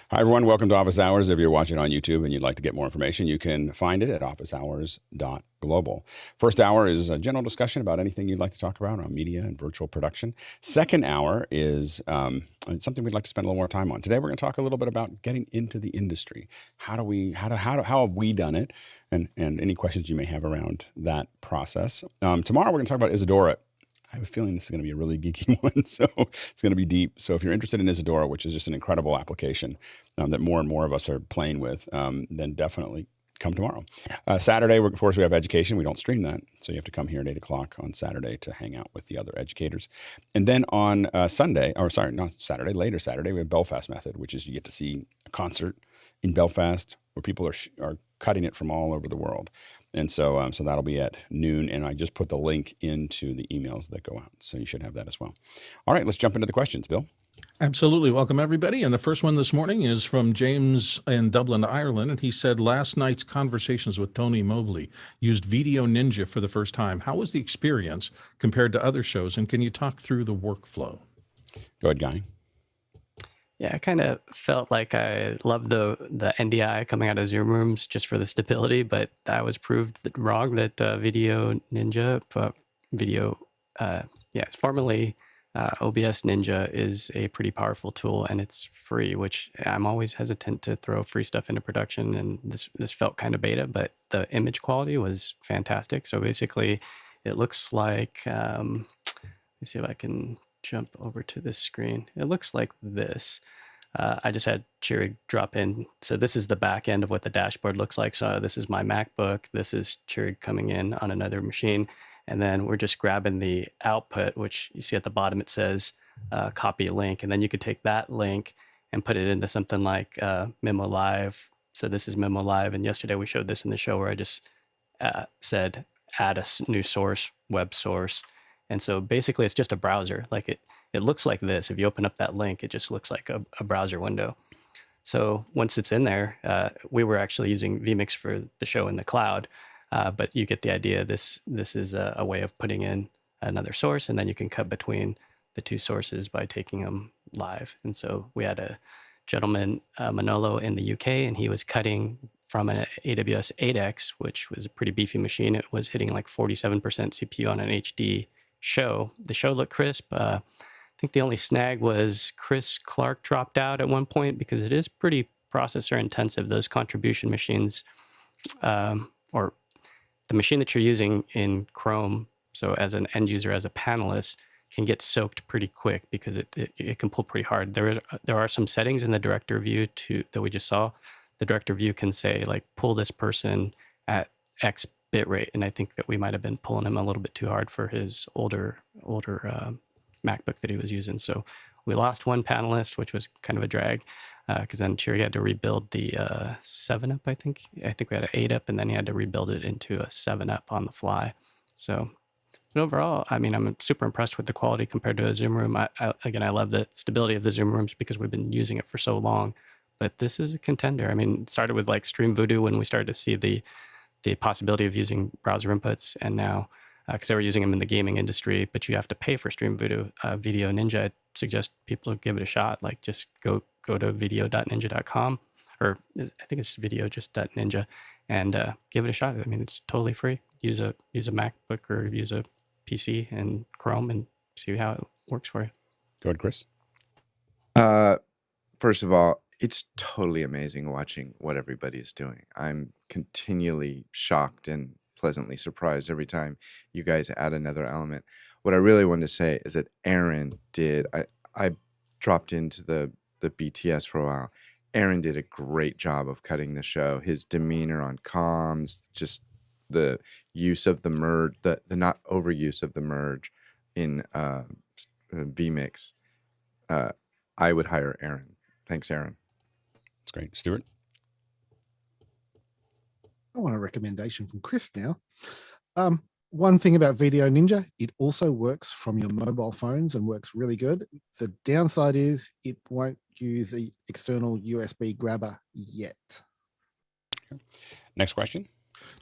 Hi, everyone. Welcome to Office Hours. If you're watching on YouTube and you'd like to get more information, you can find it at officehours.global. First hour is a general discussion about anything you'd like to talk about on media and virtual production. Second hour is something we'd like to spend a little more time on. Today, we're going to talk a little bit about getting into the industry. How have we done it? And any questions you may have around that process. Tomorrow, we're going to talk about Isadora. I have a feeling this is going to be a really geeky one, so it's going to be deep. So if you're interested in Isadora, which is just an incredible application that more and more of us are playing with, then definitely come tomorrow. Saturday, of course, we have education. We don't stream that, so you have to come here at 8 o'clock on Saturday to hang out with the other educators. And then on later Saturday, we have Belfast Method, which is you get to see a concert in Belfast where people are cutting it from all over the world. And so that'll be at noon, and I just put the link into the emails that go out. So you should have that as well. All right, let's jump into the questions, Bill. Absolutely. Welcome, everybody. And the first one this morning is from James in Dublin, Ireland. And he said, last night's conversations with Tony Mobley used VDO Ninja for the first time. How was the experience compared to other shows? And can you talk through the workflow? Go ahead, Guy. Yeah, I kind of felt like I loved the NDI coming out of Zoom rooms just for the stability, but I was proved wrong that VDO Ninja, it's formerly OBS Ninja, is a pretty powerful tool, and it's free, which I'm always hesitant to throw free stuff into production, and this felt kind of beta, but the image quality was fantastic. So basically, it looks like, let's see if I can jump over to this screen. It looks like this. I just had Chirig drop in. So this is the back end of what the dashboard looks like. So this is my MacBook. This is Chirig coming in on another machine. And then we're just grabbing the output, which you see at the bottom, it says copy link. And then you could take that link and put it into something like Memo Live. So this is Memo Live. And yesterday we showed this in the show where I just said, add a new source, web source. And so basically it's just a browser. Like it looks like this. If you open up that link, it just looks like a browser window. So once it's in there, we were actually using vMix for the show in the cloud, but you get the idea. This is a way of putting in another source, and then you can cut between the two sources by taking them live. And so we had a gentleman, Manolo, in the UK, and he was cutting from an AWS 8X, which was a pretty beefy machine. It was hitting like 47% CPU on an HD show. The show looked crisp. I think the only snag was Chris Clark dropped out at one point because it is pretty processor intensive. Those contribution machines, or the machine that you're using in Chrome, so as an end user, as a panelist, can get soaked pretty quick because it can pull pretty hard. There are some settings in the director view that we just saw. The director view can say like pull this person at X bit rate, and I think that we might have been pulling him a little bit too hard for his older MacBook that he was using. So we lost one panelist, which was kind of a drag, because then Chiri had to rebuild the 7-up, I think. I think we had an 8-up, and then he had to rebuild it into a 7-up on the fly. So, but overall, I mean, I'm super impressed with the quality compared to a Zoom room. Again, I love the stability of the Zoom rooms because we've been using it for so long. But this is a contender. I mean, it started with like Stream Voodoo when we started to see the possibility of using browser inputs, and now, because they were using them in the gaming industry, but you have to pay for Stream Voodoo. VDO Ninja, I suggest people give it a shot. Like just go to video.ninja.com, or I think it's video.ninja, and give it a shot. I mean, it's totally free. Use a MacBook or use a PC and Chrome and see how it works for you. Go ahead, Chris. First of all, it's totally amazing watching what everybody is doing. I'm continually shocked and pleasantly surprised every time you guys add another element. What I really wanted to say is that Aaron did, I dropped into the BTS for a while. Aaron did a great job of cutting the show. His demeanor on comms, just the use of the merge, the not overuse of the merge in vMix. I would hire Aaron. Thanks, Aaron. That's great. Stuart? I want a recommendation from Chris now. One thing about VDO Ninja, it also works from your mobile phones and works really good. The downside is it won't use the external USB grabber yet. Okay. Next question.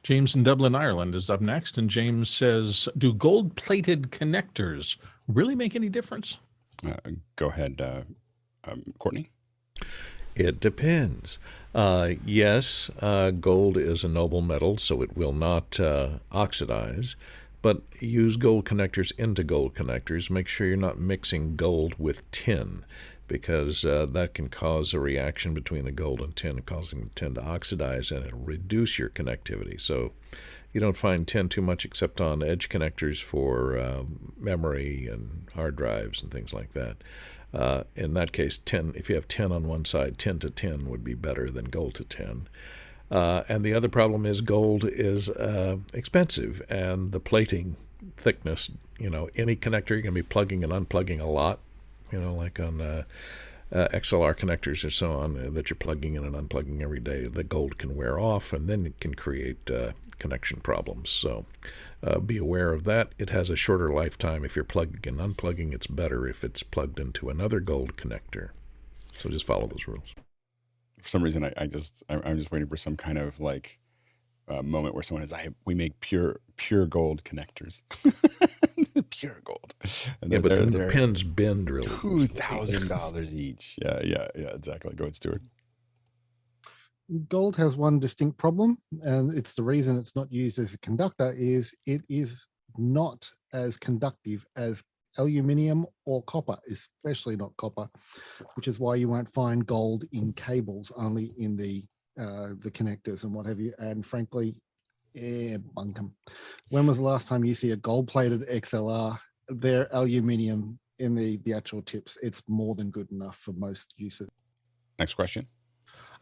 James in Dublin, Ireland is up next. And James says, do gold-plated connectors really make any difference? Go ahead, Courtney. It depends. Yes, gold is a noble metal, so it will not oxidize. But use gold connectors into gold connectors. Make sure you're not mixing gold with tin, because that can cause a reaction between the gold and tin, causing the tin to oxidize, and it'll reduce your connectivity. So you don't find tin too much except on edge connectors for memory and hard drives and things like that. In that case, tin, if you have tin on one side, tin to tin would be better than gold to tin. And the other problem is gold is expensive, and the plating thickness, any connector you're going to be plugging and unplugging a lot, like on XLR connectors or so on, that you're plugging in and unplugging every day, the gold can wear off, and then it can create connection problems. So be aware of that. It has a shorter lifetime. If you're plugging and unplugging, it's better if it's plugged into another gold connector. So just follow those rules. For some reason, I'm just waiting for some kind of moment where someone is, we make pure gold connectors, pure gold, and Yeah, but they're the pins bend really. $2,000 each. Yeah, exactly. Go ahead, Stuart. Gold has one distinct problem, and it's the reason it's not used as a conductor, is it is not as conductive as aluminium or copper, especially not copper, which is why you won't find gold in cables, only in the connectors and what have you. And frankly, bunkum. When was the last time you see a gold-plated XLR? They're aluminium in the actual tips. It's more than good enough for most uses. Next question.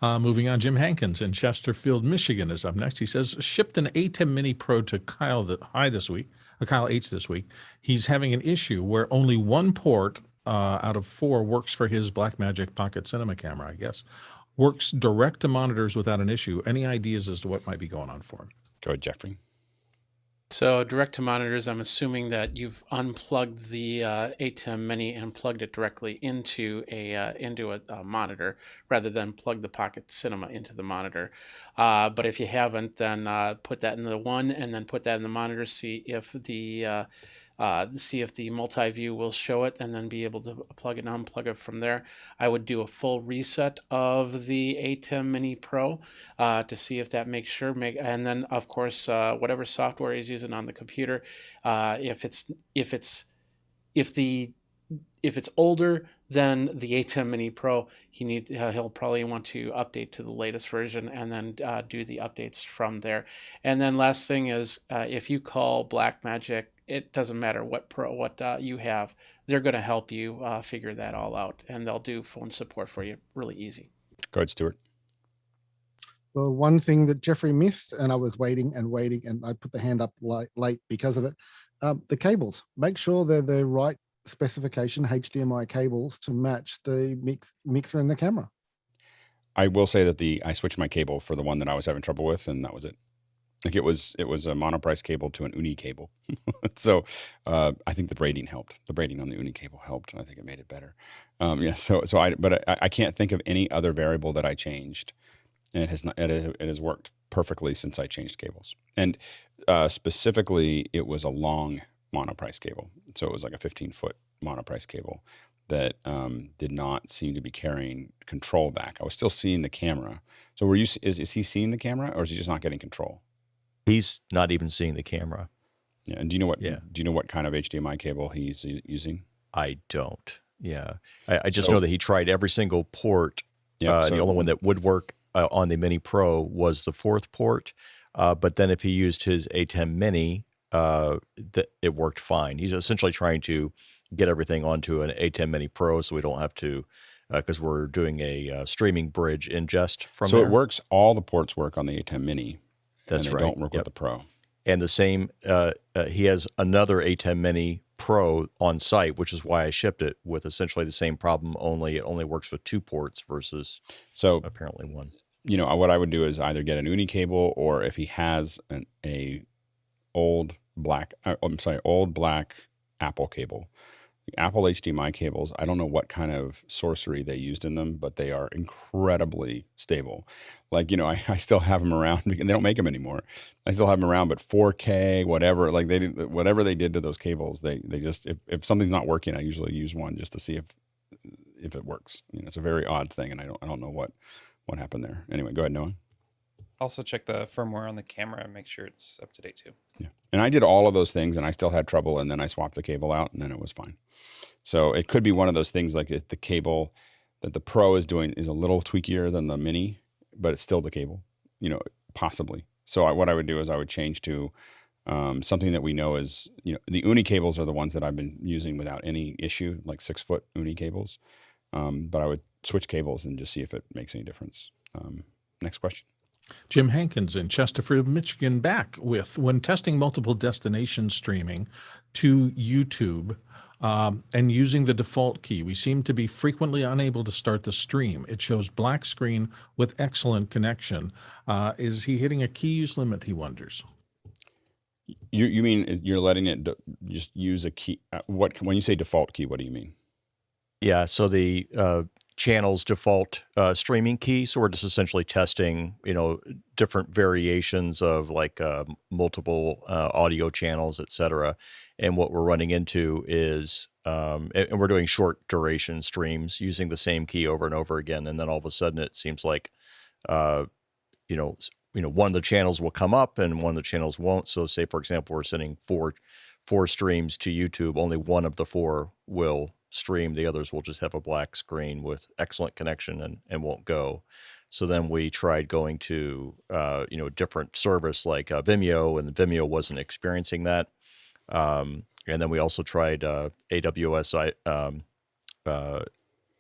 Moving on, Jim Hankins in Chesterfield, Michigan is up next. He says, shipped an ATEM Mini Pro to Kyle this week. Kyle H this week. He's having an issue where only one port out of 4 works for his Blackmagic Pocket Cinema camera, I guess. Works direct to monitors without an issue. Any ideas as to what might be going on for him? Go ahead, Jeffrey. So direct to monitors, I'm assuming that you've unplugged the ATEM Mini and plugged it directly into a monitor rather than plug the Pocket Cinema into the monitor. But if you haven't, then put that in the one and then put that in the monitor. See if the multi-view will show it, and then be able to plug it and unplug it from there. I would do a full reset of the ATEM Mini Pro to see if that makes sure. And then of course whatever software he's using on the computer, if it's older than the ATEM Mini Pro, he'll probably want to update to the latest version and then do the updates from there. And then last thing is, if you call Blackmagic, it doesn't matter what you have, they're going to help you figure that all out, and they'll do phone support for you really easy. Go ahead, Stuart. Well, one thing that Jeffrey missed, and I was waiting, and I put the hand up late because of it, the cables. Make sure they're the right specification HDMI cables to match the mixer and the camera. I will say that I switched my cable for the one that I was having trouble with, and that was it. Like it was a monoprice cable to an uni cable. So I think the braiding helped. The braiding on the uni cable helped, and I think it made it better. But I can't think of any other variable that I changed, and it has worked perfectly since I changed cables. And specifically, it was a long monoprice cable, so it was like a 15-foot monoprice cable that did not seem to be carrying control back. I was still seeing the camera. So is he seeing the camera, or is he just not getting control? He's not even seeing the camera. Yeah, and do you know what kind of HDMI cable he's using? I don't. Yeah, I just know that he tried every single port. The only one that would work on the Mini Pro was the 4th port. But then if he used his ATEM Mini, it worked fine. He's essentially trying to get everything onto an ATEM Mini Pro, so we don't have to, because we're doing a streaming bridge ingest from there. So it works. All the ports work on the ATEM Mini. That's and they right. Don't work with the Pro. And the same, he has another ATEM Mini Pro on site, which is why I shipped it with essentially the same problem. Only it only works with 2 ports versus apparently 1. What I would do is either get an uni cable, or if he has old black Apple cable. The Apple HDMI cables, I don't know what kind of sorcery they used in them, but they are incredibly stable. Like, I still have them around, and they don't make them anymore. I still have them around, but 4K, whatever, like whatever they did to those cables, they just, if something's not working, I usually use one just to see if it works. It's a very odd thing, and I don't know what happened there. Anyway, go ahead, Noah. Also check the firmware on the camera and make sure it's up to date too. Yeah, and I did all of those things, and I still had trouble, and then I swapped the cable out, and then it was fine. So it could be one of those things like the cable that the Pro is doing is a little tweakier than the Mini, but it's still the cable, possibly. So what I would do is I would change to something that we know is, the Uni cables are the ones that I've been using without any issue, like 6-foot Uni cables. But I would switch cables and just see if it makes any difference. Next question. Jim Hankins in Chesterfield, Michigan, back with, when testing multiple destination streaming to YouTube and using the default key, we seem to be frequently unable to start the stream. It shows black screen with excellent connection. Is he hitting a key use limit, he wonders? You mean you're letting it just use a key? When you say default key, what do you mean? Yeah, so the channel's default streaming key. So we're just essentially testing, different variations of like multiple audio channels, et cetera. And what we're running into is, and we're doing short duration streams using the same key over and over again. And then all of a sudden it seems like, one of the channels will come up and one of the channels won't. So say, for example, we're sending four streams to YouTube. Only one of the 4 will stream. The others will just have a black screen with excellent connection and won't go. So then we tried going to, a different service like Vimeo, and Vimeo wasn't experiencing that. And then we also tried AWS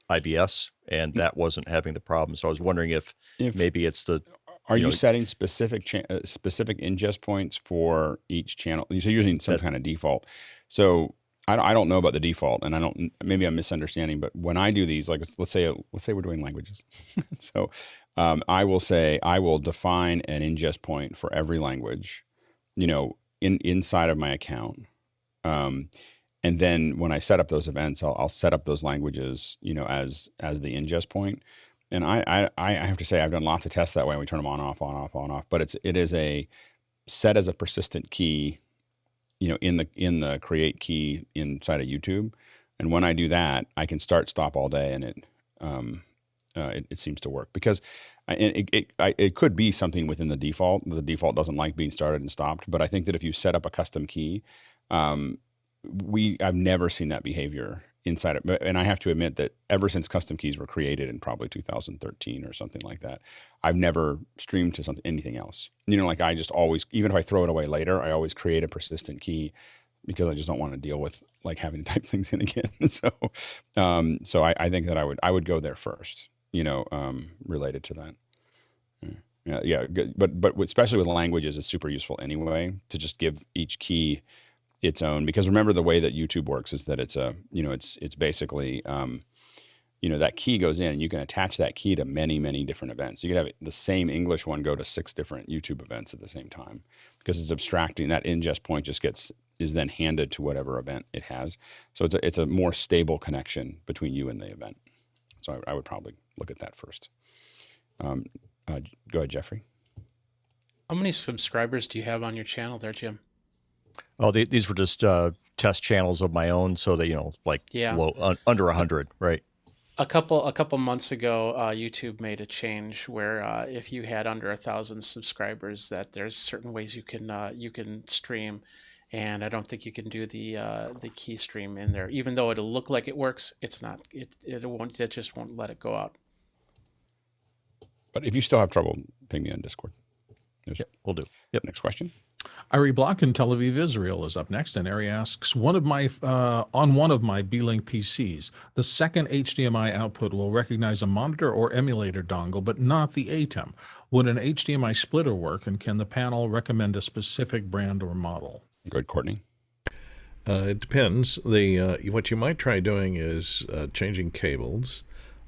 IBS, and that wasn't having the problem. So I was wondering if maybe it's the... Are you setting specific ingest points for each channel? So you're using some kind of default. So I don't know about the default, and maybe I'm misunderstanding, but when I do these, like let's say we're doing languages. So I will say I will define an ingest point for every language, inside of my account. And then when I set up those events, I'll set up those languages, as the ingest point. And I have to say I've done lots of tests that way. We turn them on, off, on, off, on, off. But it is a set as a persistent key, in the create key inside of YouTube. And when I do that, I can start, stop all day, and it seems to work because it could be something within the default. The default doesn't like being started and stopped. But I think that if you set up a custom key, I've never seen that behavior inside it. And I have to admit that ever since custom keys were created in probably 2013 or something like that, I've never streamed to anything else. Like I just always, even if I throw it away later, I always create a persistent key because I just don't want to deal with like having to type things in again. So I think that I would go there first, related to that. Yeah. Good. But especially with languages, it's super useful anyway to just give each key its own, because remember the way that YouTube works is that it's it's basically, that key goes in and you can attach that key to many, many different events. You could have the same English one go to 6 different YouTube events at the same time because it's abstracting. That ingest point is then handed to whatever event it has. So it's a more stable connection between you and the event. So I would probably look at that first. Go ahead, Jeffrey. How many subscribers do you have on your channel there, Jim? Oh, these were just test channels of my own, so they, under 100, right? A couple months ago, YouTube made a change where if you had under 1,000 subscribers, that there's certain ways you can stream, and I don't think you can do the key stream in there. Even though it'll look like it works, it's not. It just won't let it go out. But if you still have trouble, ping me on Discord. Yep, we'll do. Yep. Next question. Ari Block in Tel Aviv, Israel is up next, and Ari asks, on one of my Beelink PCs, the second HDMI output will recognize a monitor or emulator dongle, but not the ATEM. Would an HDMI splitter work, and can the panel recommend a specific brand or model? Good, Courtney. It depends. What you might try doing is changing cables.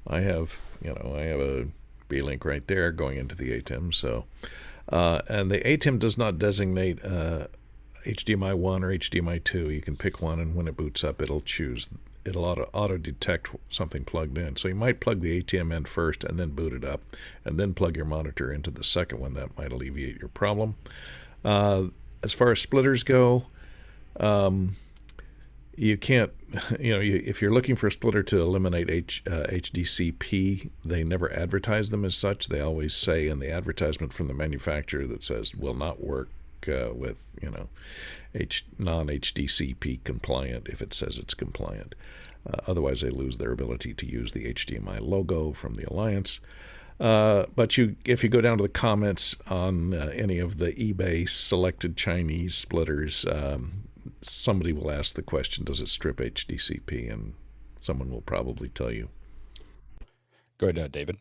I have a Beelink right there going into the ATEM, so. And the ATEM does not designate HDMI 1 or HDMI 2. You can pick one, and when it boots up, it'll auto-detect something plugged in. So you might plug the ATEM in first and then boot it up, and then plug your monitor into the second one. That might alleviate your problem. As far as splitters go, You can't, if you're looking for a splitter to eliminate HDCP, they never advertise them as such. They always say in the advertisement from the manufacturer that says will not work with, non-HDCP compliant if it says it's compliant. Otherwise, they lose their ability to use the HDMI logo from the Alliance. But if you go down to the comments on any of the eBay selected Chinese splitters, somebody will ask the question, does it strip HDCP? And someone will probably tell you. Go ahead, David.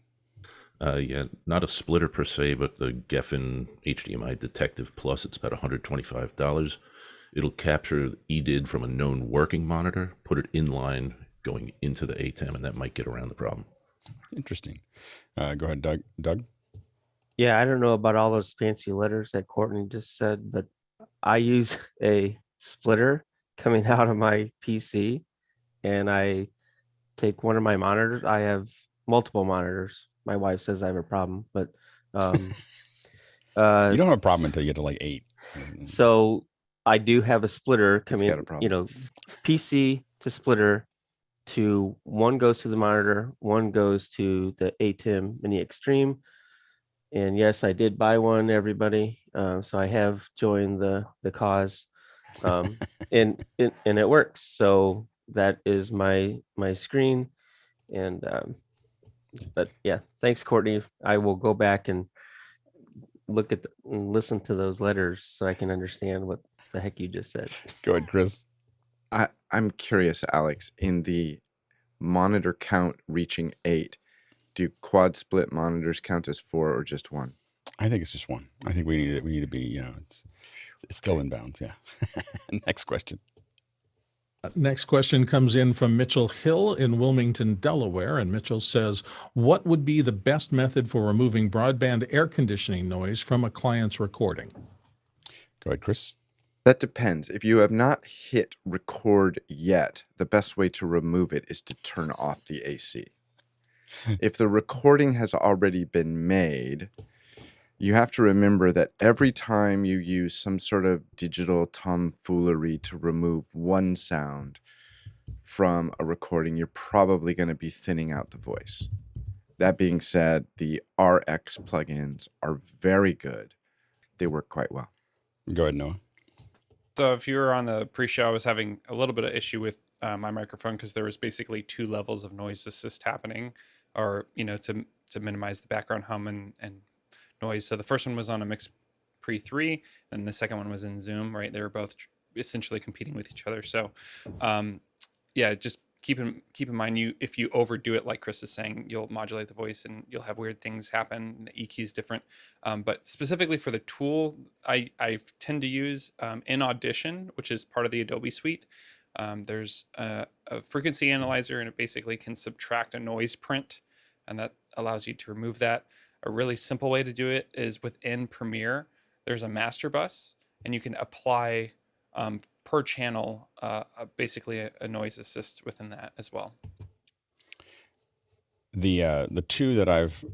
Yeah, not a splitter per se, but the Geffen HDMI Detective Plus. It's about $125. It'll capture EDID from a known working monitor, put it in line going into the ATEM, and that might get around the problem. Interesting. Go ahead, Doug. Yeah, I don't know about all those fancy letters that Courtney just said, but I use a splitter coming out of my PC, and I take one of my monitors. I have multiple monitors. My wife says I have a problem, but you don't have a problem until you get to like 8. So I do have a splitter coming, PC to splitter to one goes to the monitor, one goes to the ATEM Mini Extreme. And yes, I did buy one, everybody. So I have joined the cause, and it works. So that is my screen, and but yeah, thanks, Courtney. I will go back and look at and listen to those letters so I can understand what the heck you just said. Go ahead, Chris. I'm curious, Alex, in the monitor count reaching 8, do quad split monitors count as 4 or just 1? I think it's just 1. I think we need to be, it's still in bounds. Yeah. Next question. Next question comes in from Mitchell Hill in Wilmington, Delaware. And Mitchell says, what would be the best method for removing broadband air conditioning noise from a client's recording? Go ahead, Chris. That depends. If you have not hit record yet, the best way to remove it is to turn off the AC. If the recording has already been made, you have to remember that every time you use some sort of digital tomfoolery to remove one sound from a recording, you're probably going to be thinning out the voice. That being said, the RX plugins are very good. They work quite well. Go ahead, Noah. So if you were on the pre-show, I was having a little bit of issue with my microphone because there was basically 2 levels of noise assist happening, or to minimize the background hum and noise. So the first one was on a Mix Pre 3, and the second one was in Zoom. Right, they were both essentially competing with each other. So yeah, just keep in mind, if you overdo it, like Chris is saying, you'll modulate the voice and you'll have weird things happen. The EQ is different. But specifically for the tool, I tend to use in Audition, which is part of the Adobe suite. There's a frequency analyzer, and it basically can subtract a noise print, and that allows you to remove that. A really simple way to do it is within Premiere, there's a master bus, and you can apply per channel, basically a noise assist within that as well. The 2 that I've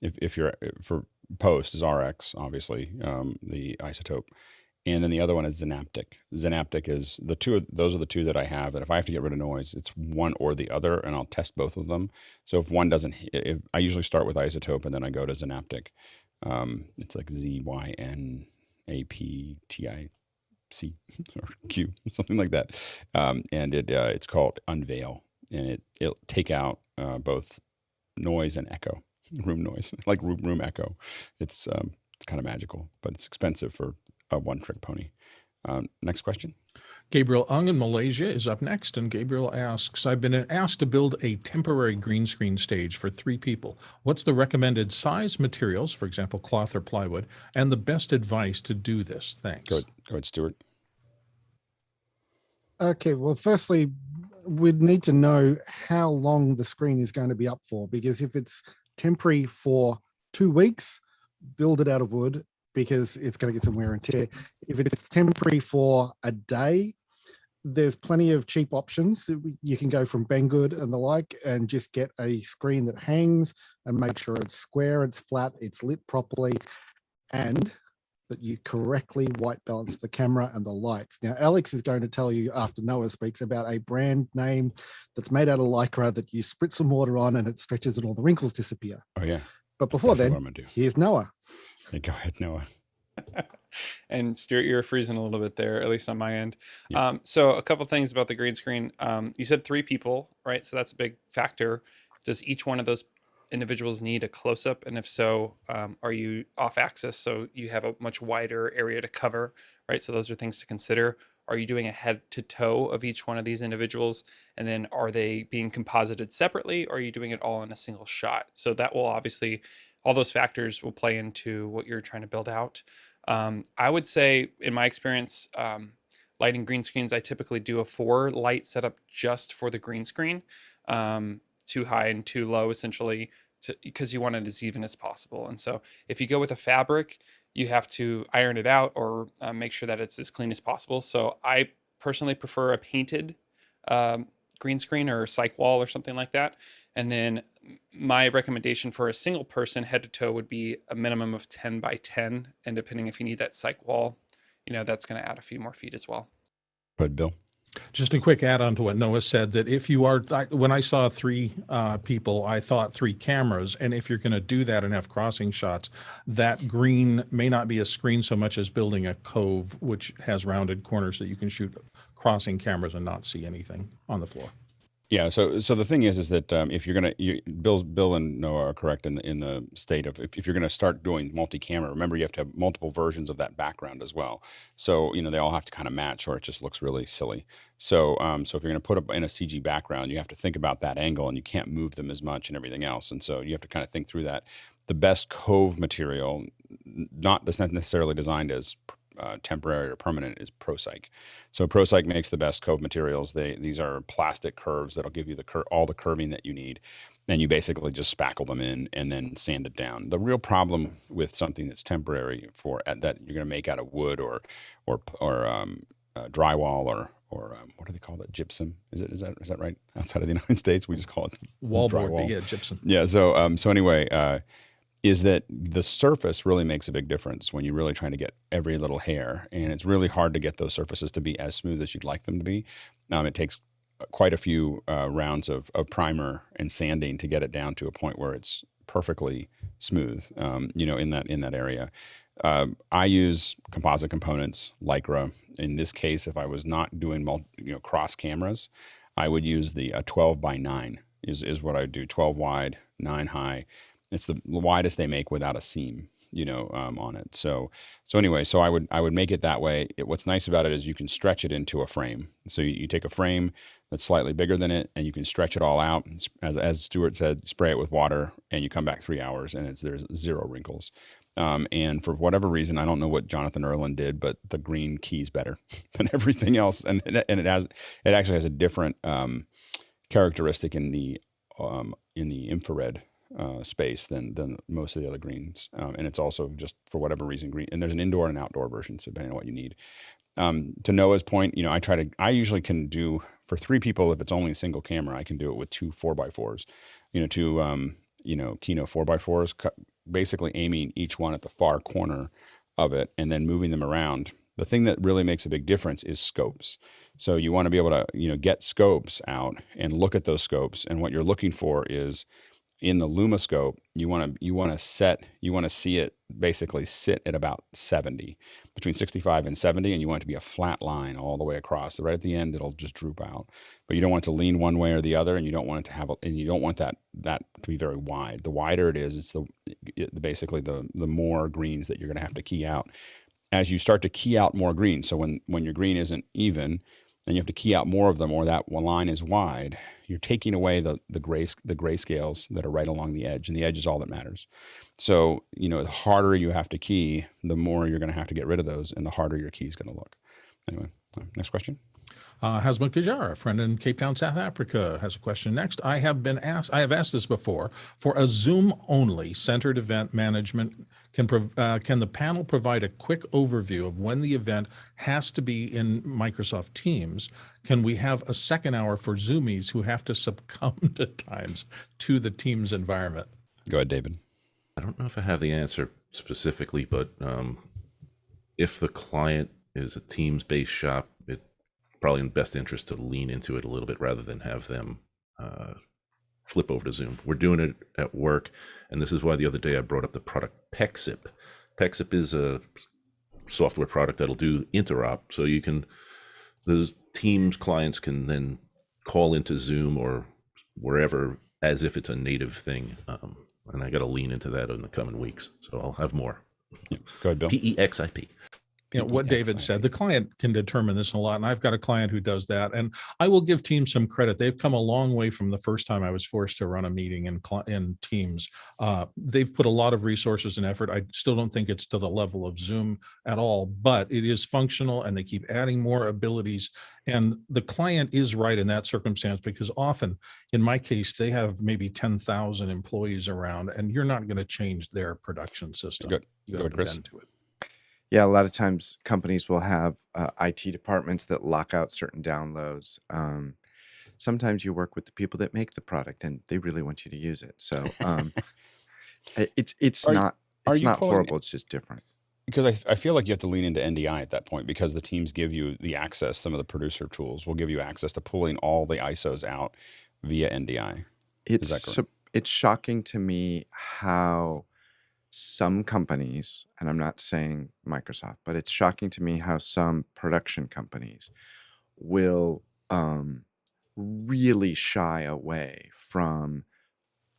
if you're for post is RX, obviously, the isotope, and then the other one is Zynaptic. Zynaptic is those are the 2 that I have, that if I have to get rid of noise, it's one or the other, and I'll test both of them. So if one doesn't, I usually start with isotope and then I go to Zynaptic. It's like ZYNAPTIC or Q, something like that. And it's called Unveil, and it'll take out both noise and echo, room noise, like room echo. It's kind of magical, but it's expensive for a one-trick pony. Next question. Gabriel Ung in Malaysia is up next, and Gabriel asks, I've been asked to build a temporary green screen stage for 3 people. What's the recommended size, materials, for example, cloth or plywood, and the best advice to do this? Thanks. Go ahead, Stuart. Okay, well, firstly, we'd need to know how long the screen is going to be up for, because if it's temporary for 2 weeks, build it out of wood, because it's going to get some wear and tear. If it's temporary for a day, there's plenty of cheap options. You can go from Banggood and the like and just get a screen that hangs and make sure it's square, it's flat, it's lit properly. And that you correctly white balance the camera and the lights. Now, Alex is going to tell you after Noah speaks about a brand name that's made out of Lycra that you spritz some water on and it stretches and all the wrinkles disappear. Oh, yeah. But before Definitely what then, I'm gonna do. here's Noah. Hey, go ahead, Noah. And Stuart, you're freezing a little bit there, at least on my end. Yeah. So a couple things about the green screen. You said 3 people, right? So that's a big factor. Does each one of those individuals need a close-up? And if so, are you off axis so you have a much wider area to cover, right? So those are things to consider. Are you doing a head to toe of each one of these individuals? And then are they being composited separately, or are you doing it all in a single shot? So that will obviously, all those factors will play into what you're trying to build out. I would say, in my experience, lighting green screens, I typically do a 4 light setup just for the green screen, too high and too low, essentially, because you want it as even as possible. And so if you go with a fabric, you have to iron it out or make sure that it's as clean as possible. So I personally prefer a painted green screen or cyc wall or something like that. And then my recommendation for a single person head to toe would be a minimum of 10 by 10. And depending if you need that cyc wall, that's going to add a few more feet as well. Go ahead, Bill. Just a quick add on to what Noah said, that if you are, when I saw 3 people, I thought 3 cameras. And if you're going to do that and have crossing shots, that green may not be a screen so much as building a cove, which has rounded corners that you can shoot crossing cameras and not see anything on the floor. Yeah. So the thing is that if you're gonna, Bill and Noah are correct in the state of if you're gonna start doing multi-camera, remember you have to have multiple versions of that background as well. So they all have to kind of match, or it just looks really silly. So so if you're gonna put up in a CG background, you have to think about that angle, and you can't move them as much and everything else. And so you have to kind of think through that. The best cove material, not that's not necessarily designed as temporary or permanent, is ProCyc. So ProCyc makes the best cove materials. These are plastic curves that'll give you all the curving that you need, and you basically just spackle them in and then sand it down. The real problem with something that's temporary that you're going to make out of wood or drywall or what do they call that? Gypsum? Is that right? Outside of the United States, we just call it wallboard. drywall. Yeah, gypsum. Yeah. So anyway. Is that the surface really makes a big difference when you're really trying to get every little hair, and it's really hard to get those surfaces to be as smooth as you'd like them to be. It takes quite a few rounds of primer and sanding to get it down to a point where it's perfectly smooth, in that area. I use composite components, Lycra. In this case, if I was not doing cross cameras, I would use the 12 by 9 is what I do, 12 wide, 9 high. It's the widest they make without a seam, on it. So anyway, so I would make it that way. What's nice about it is you can stretch it into a frame. So you take a frame that's slightly bigger than it, and you can stretch it all out. As Stuart said, spray it with water, and you come back 3 hours, and there's 0 wrinkles. And for whatever reason, I don't know what Jonathan Erlin did, but the green key's better than everything else, and it actually has a different characteristic in the infrared space than most of the other greens, and it's also just for whatever reason green. And there's an indoor and outdoor version, so depending on what you need. To Noah's point, I usually can do for 3 people, if it's only a single camera, I can do it with 2 4x4s, Kino 4x4s, basically aiming each one at the far corner of it and then moving them around. The thing that really makes a big difference is scopes. So you want to be able to get scopes out and look at those scopes, and what you're looking for is, in the LumaScope, you want to see it basically sit at about 70, between 65 and 70, and you want it to be a flat line all the way across. So right at the end, it'll just droop out, but you don't want it to lean one way or the other, and you don't want it to and you don't want that to be very wide. The wider it is, it's basically the more greens that you're going to have to key out as you start to key out more greens. So when your green isn't even, then you have to key out more of them, or that one line is wide. You're taking away the grayscales that are right along the edge, and the edge is all that matters. So, the harder you have to key, the more you're going to have to get rid of those, and the harder your key is going to look. Anyway, next question. Hasmukh Kajar, a friend in Cape Town, South Africa, has a question next. I have asked this before. For a Zoom-only centered event management, can the panel provide a quick overview of when the event has to be in Microsoft Teams? Can we have a second hour for Zoomies who have to succumb at times to the Teams environment? Go ahead, David. I don't know if I have the answer specifically, but if the client is a Teams-based shop, it's probably in best interest to lean into it a little bit rather than have them flip over to Zoom. We're doing it at work, and this is why the other day I brought up the product PEXIP. PEXIP is a software product that'll do interop, so you can, the Teams clients can then call into Zoom or wherever as if it's a native thing. And I got to lean into that in the coming weeks, so I'll have more. Yeah. Go ahead, Bill. PEXIP. What David said, the client can determine this a lot. And I've got a client who does that. And I will give Teams some credit. They've come a long way from the first time I was forced to run a meeting in Teams. They've put a lot of resources and effort. I still don't think it's to the level of Zoom at all, but it is functional and they keep adding more abilities. And the client is right in that circumstance, because often, in my case, they have maybe 10,000 employees around, and you're not going to change their production system. Good. You have to Chris. bend to it. Yeah, a lot of times companies will have IT departments that lock out certain downloads. Sometimes you work with the people that make the product, and they really want you to use it. So it's not horrible. It's just different. Because I feel like you have to lean into NDI at that point, because the teams give you the access. Some of the producer tools will give you access to pulling all the ISOs out via NDI. It's shocking to me how some companies, and I'm not saying Microsoft, but it's shocking to me how some production companies will really shy away from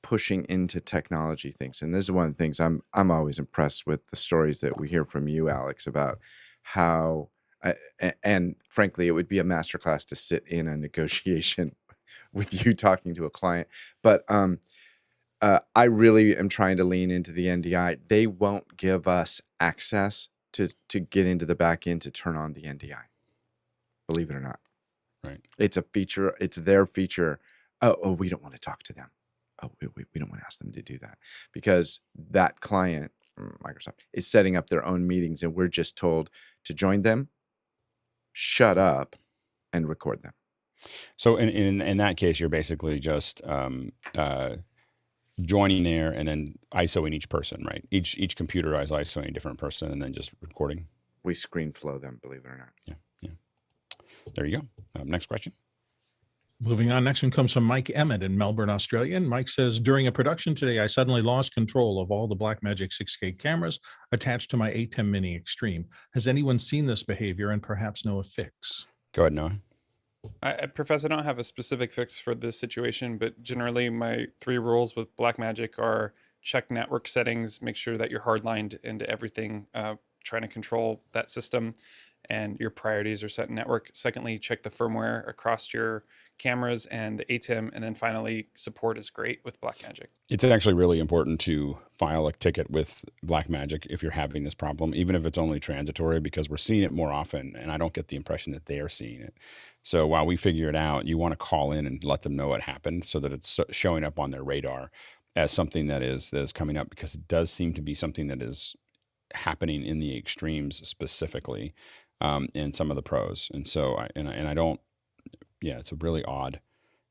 pushing into technology things. And this is one of the things I'm always impressed with, the stories that we hear from you, Alex, about how, and frankly, it would be a masterclass to sit in a negotiation with you talking to a client. But I really am trying to lean into the NDI. They won't give us access to get into the back end to turn on the NDI. Believe it or not. Right. It's a feature. It's their feature. Oh, we don't want to talk to them. Oh, we don't want to ask them to do that, because that client, Microsoft, is setting up their own meetings, and we're just told to join them, shut up, and record them. So in that case, you're basically just joining there and then ISOing each person, right? Each computer is ISOing a different person and then just recording. We screen flow them, believe it or not. Yeah. There you go. Next question. Moving on, next one comes from Mike Emmett in Melbourne, Australia. And Mike says, during a production today, I suddenly lost control of all the Blackmagic 6K cameras attached to my ATEM Mini Extreme. Has anyone seen this behavior and perhaps know a fix? Go ahead, Noah. Professor, I don't have a specific fix for this situation, but generally my 3 rules with Blackmagic are: check network settings, make sure that you're hardlined into everything, trying to control that system, and your priorities are set in network. Secondly, check the firmware across your cameras and the ATEM, and then finally, support is great with Blackmagic. It's actually really important to file a ticket with Blackmagic if you're having this problem, even if it's only transitory, because we're seeing it more often, and I don't get the impression that they are seeing it. So while we figure it out, you want to call in and let them know what happened so that it's showing up on their radar as something that is coming up, because it does seem to be something that is happening in the extremes specifically in some of the pros. And so I don't, it's a really odd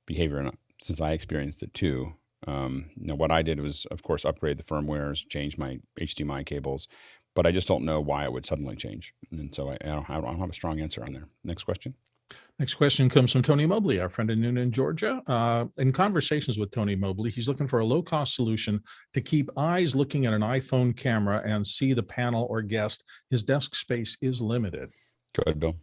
behavior, and since I experienced it too. What I did was, of course, upgrade the firmwares, change my HDMI cables, but I just don't know why it would suddenly change. And so I don't have a strong answer on there. Next question. Next question comes from Tony Mobley, our friend in Noonan, Georgia. In conversations with Tony Mobley, he's looking for a low-cost solution to keep eyes looking at an iPhone camera and see the panel or guest. His desk space is limited. Go ahead, Bill.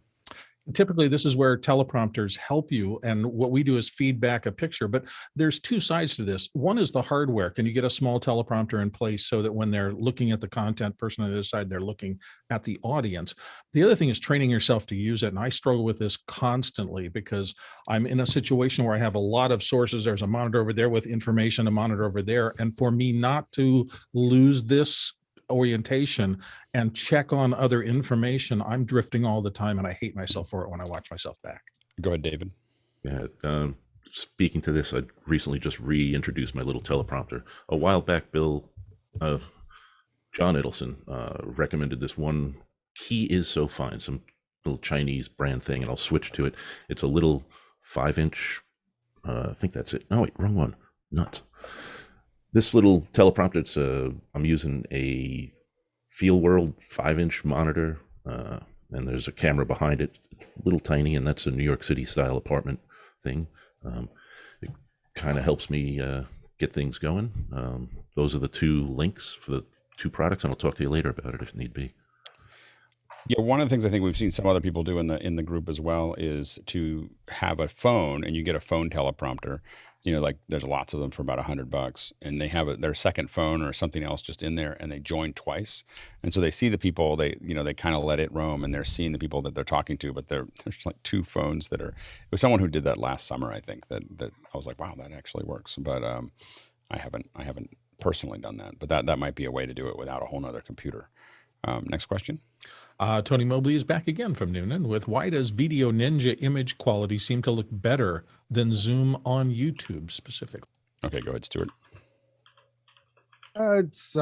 Typically, this is where teleprompters help you, and what we do is feed back a picture, but there's 2 sides to this. One is the hardware. Can you get a small teleprompter in place so that when they're looking at the content, person on the other side, they're looking at the audience? The other thing is training yourself to use it, and I struggle with this constantly because I'm in a situation where I have a lot of sources. There's a monitor over there with information, a monitor over there, and for me not to lose this orientation and check on other information, I'm drifting all the time, and I hate myself for it when I watch myself back. Go ahead, David. Yeah, speaking to this, I recently just reintroduced my little teleprompter. A while back, Bill, John Edelson recommended this one. Key is so fine, some little Chinese brand thing, and I'll switch to it. It's a little 5-inch, I think that's it. No, wait, wrong one. Nuts. This little teleprompter, I'm using a Feel World 5-inch monitor. and there's a camera behind it, little tiny, and that's a New York City style apartment thing. It kind of helps me get things going. Those are the two links for the two products, and I'll talk to you later about it if need be. Yeah, one of the things I think we've seen some other people do in the group as well is to have a phone, and you get a phone teleprompter. Like there's lots of them for about $100, and they have their second phone or something else just in there, and they join twice, and so they see the people. They kind of let it roam, and they're seeing the people that they're talking to. But there's like two phones that are. It was someone who did that last summer, I think. That I was like, wow, that actually works. But I haven't personally done that. But that might be a way to do it without a whole nother computer. Next question. Tony Mobley is back again from Noonan with, why does VDO Ninja image quality seem to look better than Zoom on YouTube specifically? Okay, go ahead, Stuart. It's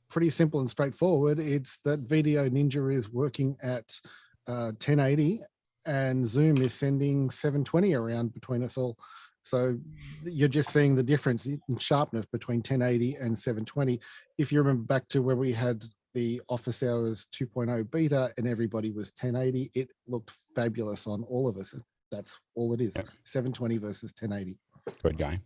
pretty simple and straightforward. It's that VDO Ninja is working at 1080 and Zoom is sending 720 around between us all. So you're just seeing the difference in sharpness between 1080 and 720. If you remember back to where we had the Office Hours 2.0 beta and everybody was 1080, it looked fabulous on all of us. That's all it is. Yeah. 720 versus 1080. Good guy.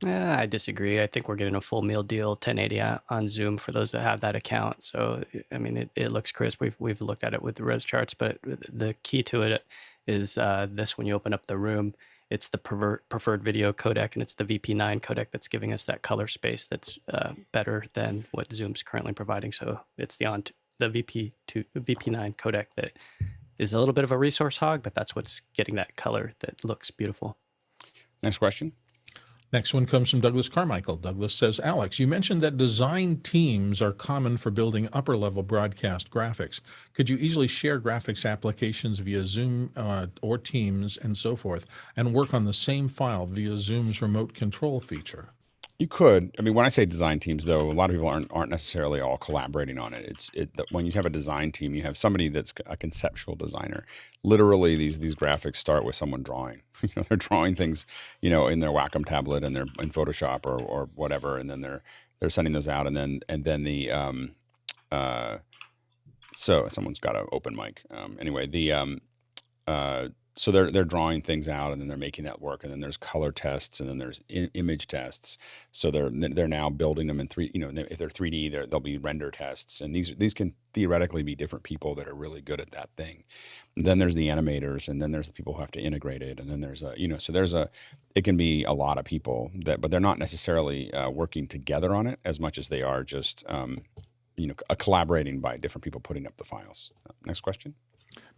I disagree. I think we're getting a full meal deal 1080 on Zoom for those that have that account. So, I mean, it looks crisp. We've looked at it with the res charts, but the key to it is this: when you open up the room, it's the preferred video codec, and it's the VP9 codec that's giving us that color space that's better than what Zoom's currently providing. So it's the VP9 codec that is a little bit of a resource hog, but that's what's getting that color that looks beautiful. Next question. Next one comes from Douglas Carmichael. Douglas says, Alex, you mentioned that design teams are common for building upper-level broadcast graphics. Could you easily share graphics applications via Zoom or Teams and so forth, and work on the same file via Zoom's remote control feature? You could. I mean, when I say design teams, though, a lot of people aren't necessarily all collaborating on it. When you have a design team, you have somebody that's a conceptual designer. Literally, these graphics start with someone drawing. They're drawing things, in their Wacom tablet and they're in Photoshop or whatever, and then they're sending those out, and then so someone's got an open mic. So they're drawing things out, and then they're making that work, and then there's color tests, and then there's image tests. So they're now building them in if they're 3D, there'll be render tests, and these can theoretically be different people that are really good at that thing. And then there's the animators, and then there's the people who have to integrate it, and then there's it can be a lot of people but they're not necessarily working together on it as much as they are just collaborating by different people putting up the files. Next question.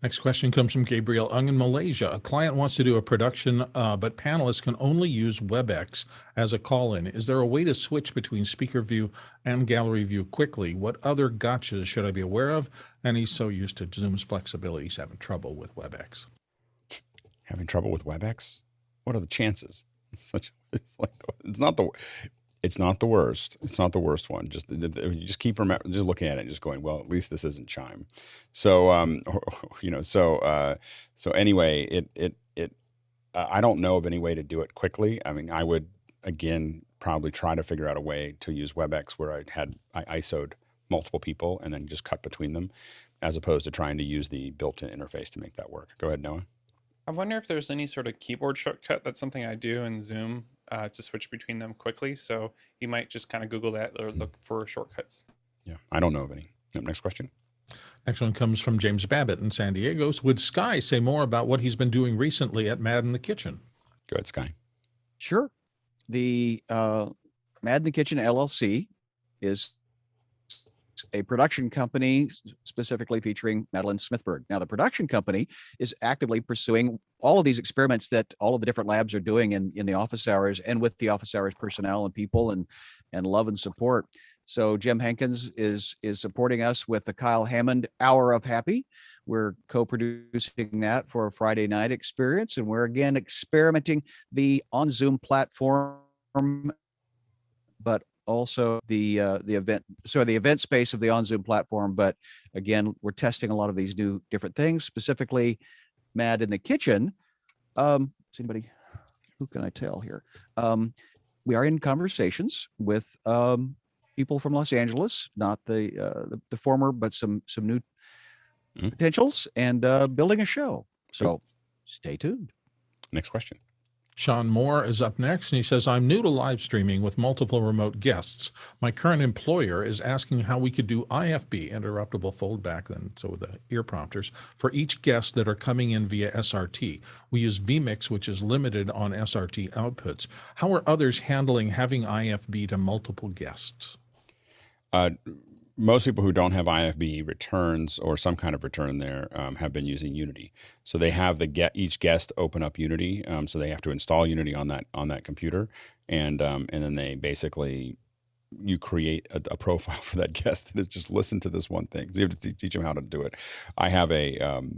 Next question comes from Gabriel Ung in Malaysia. A client wants to do a production, but panelists can only use WebEx as a call-in. Is there a way to switch between speaker view and gallery view quickly? What other gotchas should I be aware of? And he's so used to Zoom's flexibility, he's having trouble with WebEx. Having trouble with WebEx? What are the chances? It's not the worst. It's not the worst one. You just keep just looking at it and just going, well, at least this isn't Chime. So anyway, I don't know of any way to do it quickly. I mean, I would again probably try to figure out a way to use WebEx where I ISO'd multiple people and then just cut between them, as opposed to trying to use the built-in interface to make that work. Go ahead, Noah. I wonder if there's any sort of keyboard shortcut. That's something I do in Zoom to switch between them quickly. So you might just kind of Google that or look for shortcuts. Yeah, I don't know of any. Next question. Next one comes from James Babbitt in San Diego. Would Schy say more about what he's been doing recently at Mad in the Kitchen? Go ahead, Schy. Sure. The Mad in the Kitchen LLC is a production company specifically featuring Madeline Smithberg. Now, the production company is actively pursuing all of these experiments that all of the different labs are doing in the office hours and with the office hours personnel and people and love and support. So Jim Hankins is supporting us with the Kyle Hammond Hour of Happy. We're co-producing that for a Friday night experience, and we're again experimenting the on Zoom platform, but also the event space of the on Zoom platform. But again, we're testing a lot of these new different things, specifically Mad in the Kitchen. Is anybody, who can I tell here? We are in conversations with people from Los Angeles, not the former, but some new potentials and building a show. So stay tuned. Next question. Sean Moore is up next, and he says, I'm new to live streaming with multiple remote guests. My current employer is asking how we could do IFB, interruptible foldback, then so with the ear prompters, for each guest that are coming in via SRT. We use vMix, which is limited on SRT outputs. How are others handling having IFB to multiple guests? Most people who don't have IFB returns or some kind of return there have been using Unity. So they have each guest open up Unity. So they have to install Unity on that computer, and then they basically you create a profile for that guest that is just listen to this one thing. So you have to teach them how to do it. I have a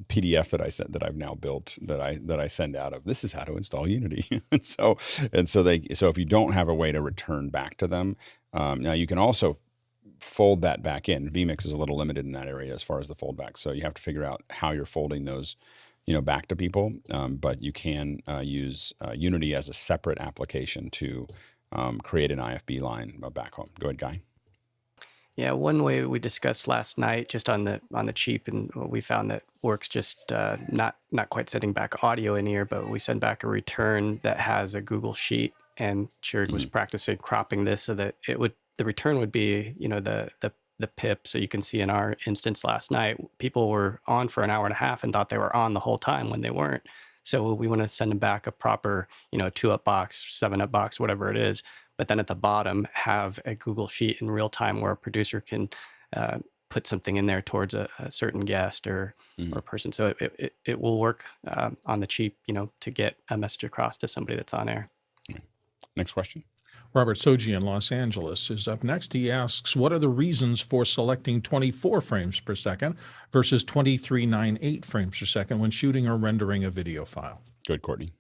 PDF that I've now built that I send out of this is how to install Unity. so if you don't have a way to return back to them, now you can also fold that back in. vMix is a little limited in that area as far as the fold back. So you have to figure out how you're folding those, back to people. But you can use Unity as a separate application to create an IFB line back home. Go ahead, Guy. Yeah, one way we discussed last night, just on the cheap, and we found that works just not quite sending back audio in here, but we send back a return that has a Google Sheet, and Chirag was practicing cropping this so that the return would be, the pip. So you can see in our instance last night, people were on for an hour and a half and thought they were on the whole time when they weren't. So we want to send them back a proper, 2-up box, 7-up box, whatever it is. But then at the bottom, have a Google Sheet in real time where a producer can put something in there towards a certain guest or person. So it will work on the cheap, to get a message across to somebody that's on air. Next question. Robert Soji in Los Angeles is up next. He asks, what are the reasons for selecting 24 frames per second versus 2398 frames per second when shooting or rendering a video file? Good, Courtney.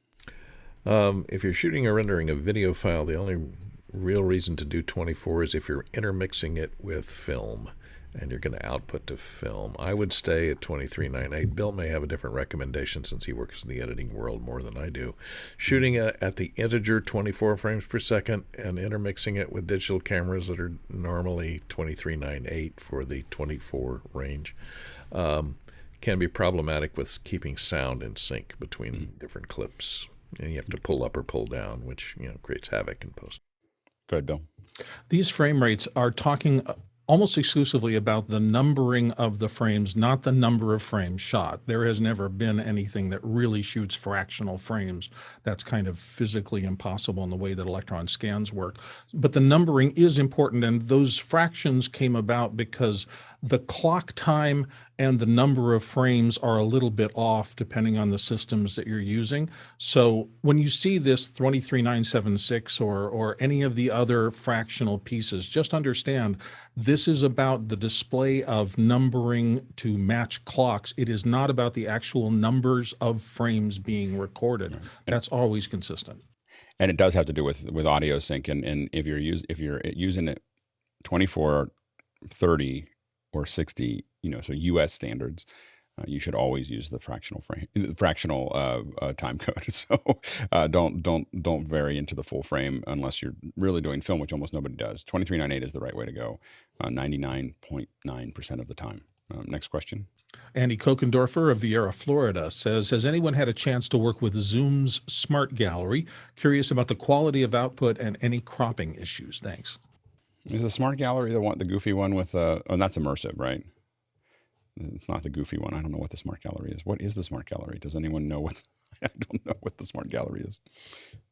If you're shooting or rendering a video file, the only real reason to do 24 is if you're intermixing it with film and you're going to output to film. I would stay at 2398. Bill may have a different recommendation since he works in the editing world more than I do. Shooting at the integer 24 frames per second and intermixing it with digital cameras that are normally 2398 for the 24 range can be problematic with keeping sound in sync between different clips. And you have to pull up or pull down, which creates havoc in post. Go ahead, Bill. These frame rates are talking almost exclusively about the numbering of the frames, not the number of frames shot. There has never been anything that really shoots fractional frames. That's kind of physically impossible in the way that electron scans work. But the numbering is important, and those fractions came about because the clock time and the number of frames are a little bit off depending on the systems that you're using. So when you see this 23976 or any of the other fractional pieces, just understand this is about the display of numbering to match clocks. It is not about the actual numbers of frames being recorded. That's always consistent. And it does have to do with audio sync. And if you're using it 24, 30, or 60, so U.S. standards, you should always use the fractional time code. So don't vary into the full frame unless you're really doing film, which almost nobody does. 2398 is the right way to go, 99.9% of the time. Next question. Andy Kokendorfer of Viera, Florida says, has anyone had a chance to work with Zoom's Smart Gallery? Curious about the quality of output and any cropping issues. Thanks. Is the Smart Gallery the goofy one with that's immersive, right? It's not the goofy one. I don't know what the Smart Gallery is. What is the Smart Gallery? Does anyone know what? I don't know what the Smart Gallery is.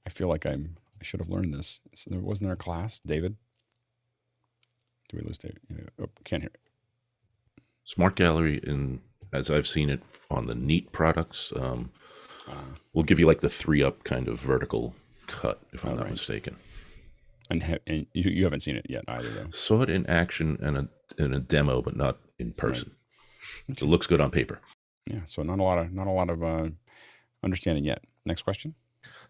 I feel like I should have learned this. So wasn't there a class, David? Did we lose David? Oh, can't hear. Smart Gallery, as I've seen it on the Neat products, will give you like the 3-up kind of vertical cut, if I'm not mistaken. And you haven't seen it yet either, though. Saw it in action and in a demo, but not in person. Right. So it looks good on paper. Yeah. So not a lot of understanding yet. Next question.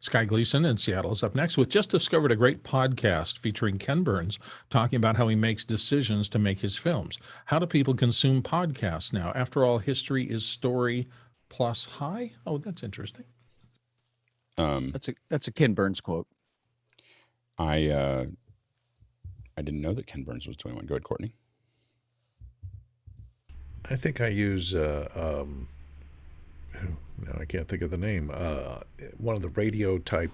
Sky Gleason in Seattle is up next with just discovered a great podcast featuring Ken Burns talking about how he makes decisions to make his films. How do people consume podcasts now? After all, history is story plus high. Oh, that's interesting. That's a Ken Burns quote. I didn't know that Ken Burns was 21. Go ahead, Courtney. I think I use no, I can't think of the name. One of the radio type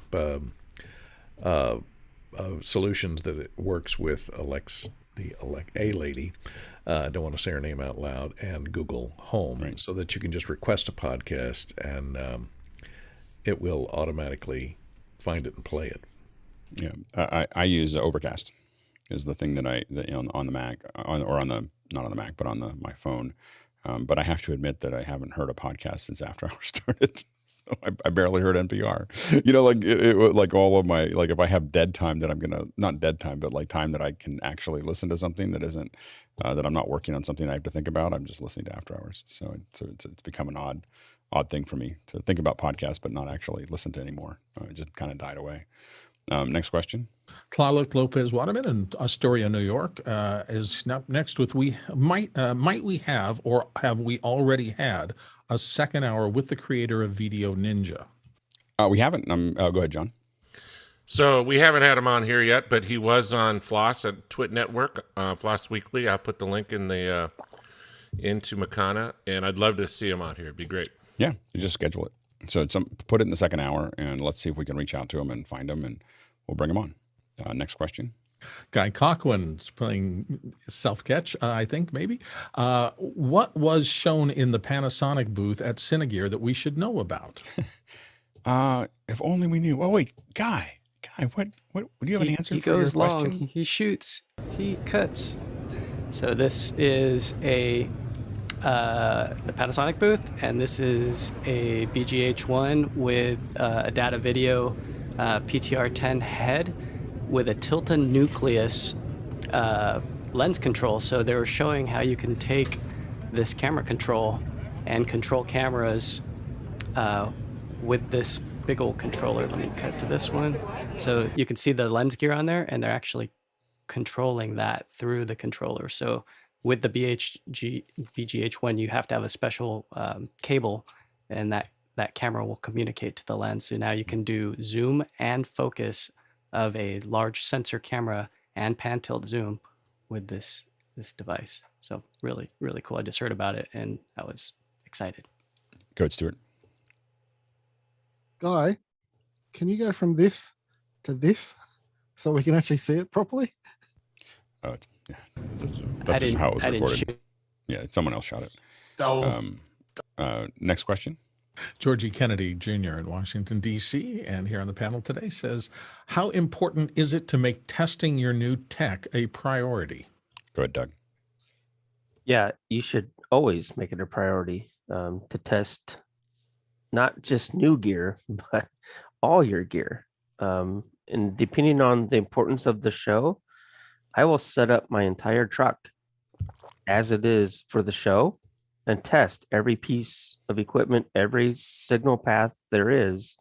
solutions that it works with A lady. I don't want to say her name out loud, and Google Home, Right. so that you can just request a podcast and it will automatically find it and play it. Yeah, I use Overcast is the thing on the Mac not on the Mac, but on my phone. But I have to admit that I haven't heard a podcast since After Hours started. So I barely heard NPR. Like all of my, like if I have dead time that I'm going to, not dead time, but like time that I can actually listen to something that isn't, that I'm not working on something I have to think about, I'm just listening to After Hours. So it's become an odd thing for me to think about podcasts, but not actually listen to anymore. It just kind of died away. Next question. Tlaloc Lopez Waterman in Astoria, New York, is next with might we have, or have we already had, a second hour with the creator of VDO Ninja? We haven't. Go ahead, John. So we haven't had him on here yet, but he was on Floss at Twit Network, Floss Weekly. I'll put the link in the into Makana, and I'd love to see him on here. It'd be great. Yeah, you just schedule it. So put it in the second hour, and let's see if we can reach out to him and find him, and we'll bring him on. Next question. Guy Cochran's playing self-catch, I think, maybe. What was shown in the Panasonic booth at Cinegear that we should know about? If only we knew. Oh, wait, Guy, what do you have an answer he for your goes question? long, he shoots, he cuts. So this is the Panasonic booth, and this is a BGH1 with a data video PTR10 head with a Tilton nucleus lens control. So they were showing how you can take this camera control and control cameras with this big old controller. Let me cut to this one. So you can see the lens gear on there, and they're actually controlling that through the controller. So with the BGH1, you have to have a special cable, and that camera will communicate to the lens. So now you can do zoom and focus of a large sensor camera and pan tilt zoom with this device. So really, really cool. I just heard about it and I was excited. Go ahead, Stuart. Guy, can you go from this to this so we can actually see it properly? Oh, that's just how it was recorded. Yeah, someone else shot it. Next question. Georgie Kennedy Jr. in Washington, D.C., and here on the panel today says, how important is it to make testing your new tech a priority? Go ahead, Doug. Yeah, you should always make it a priority to test not just new gear, but all your gear. And depending on the importance of the show, I will set up my entire truck as it is for the show and test every piece of equipment, every signal path there is,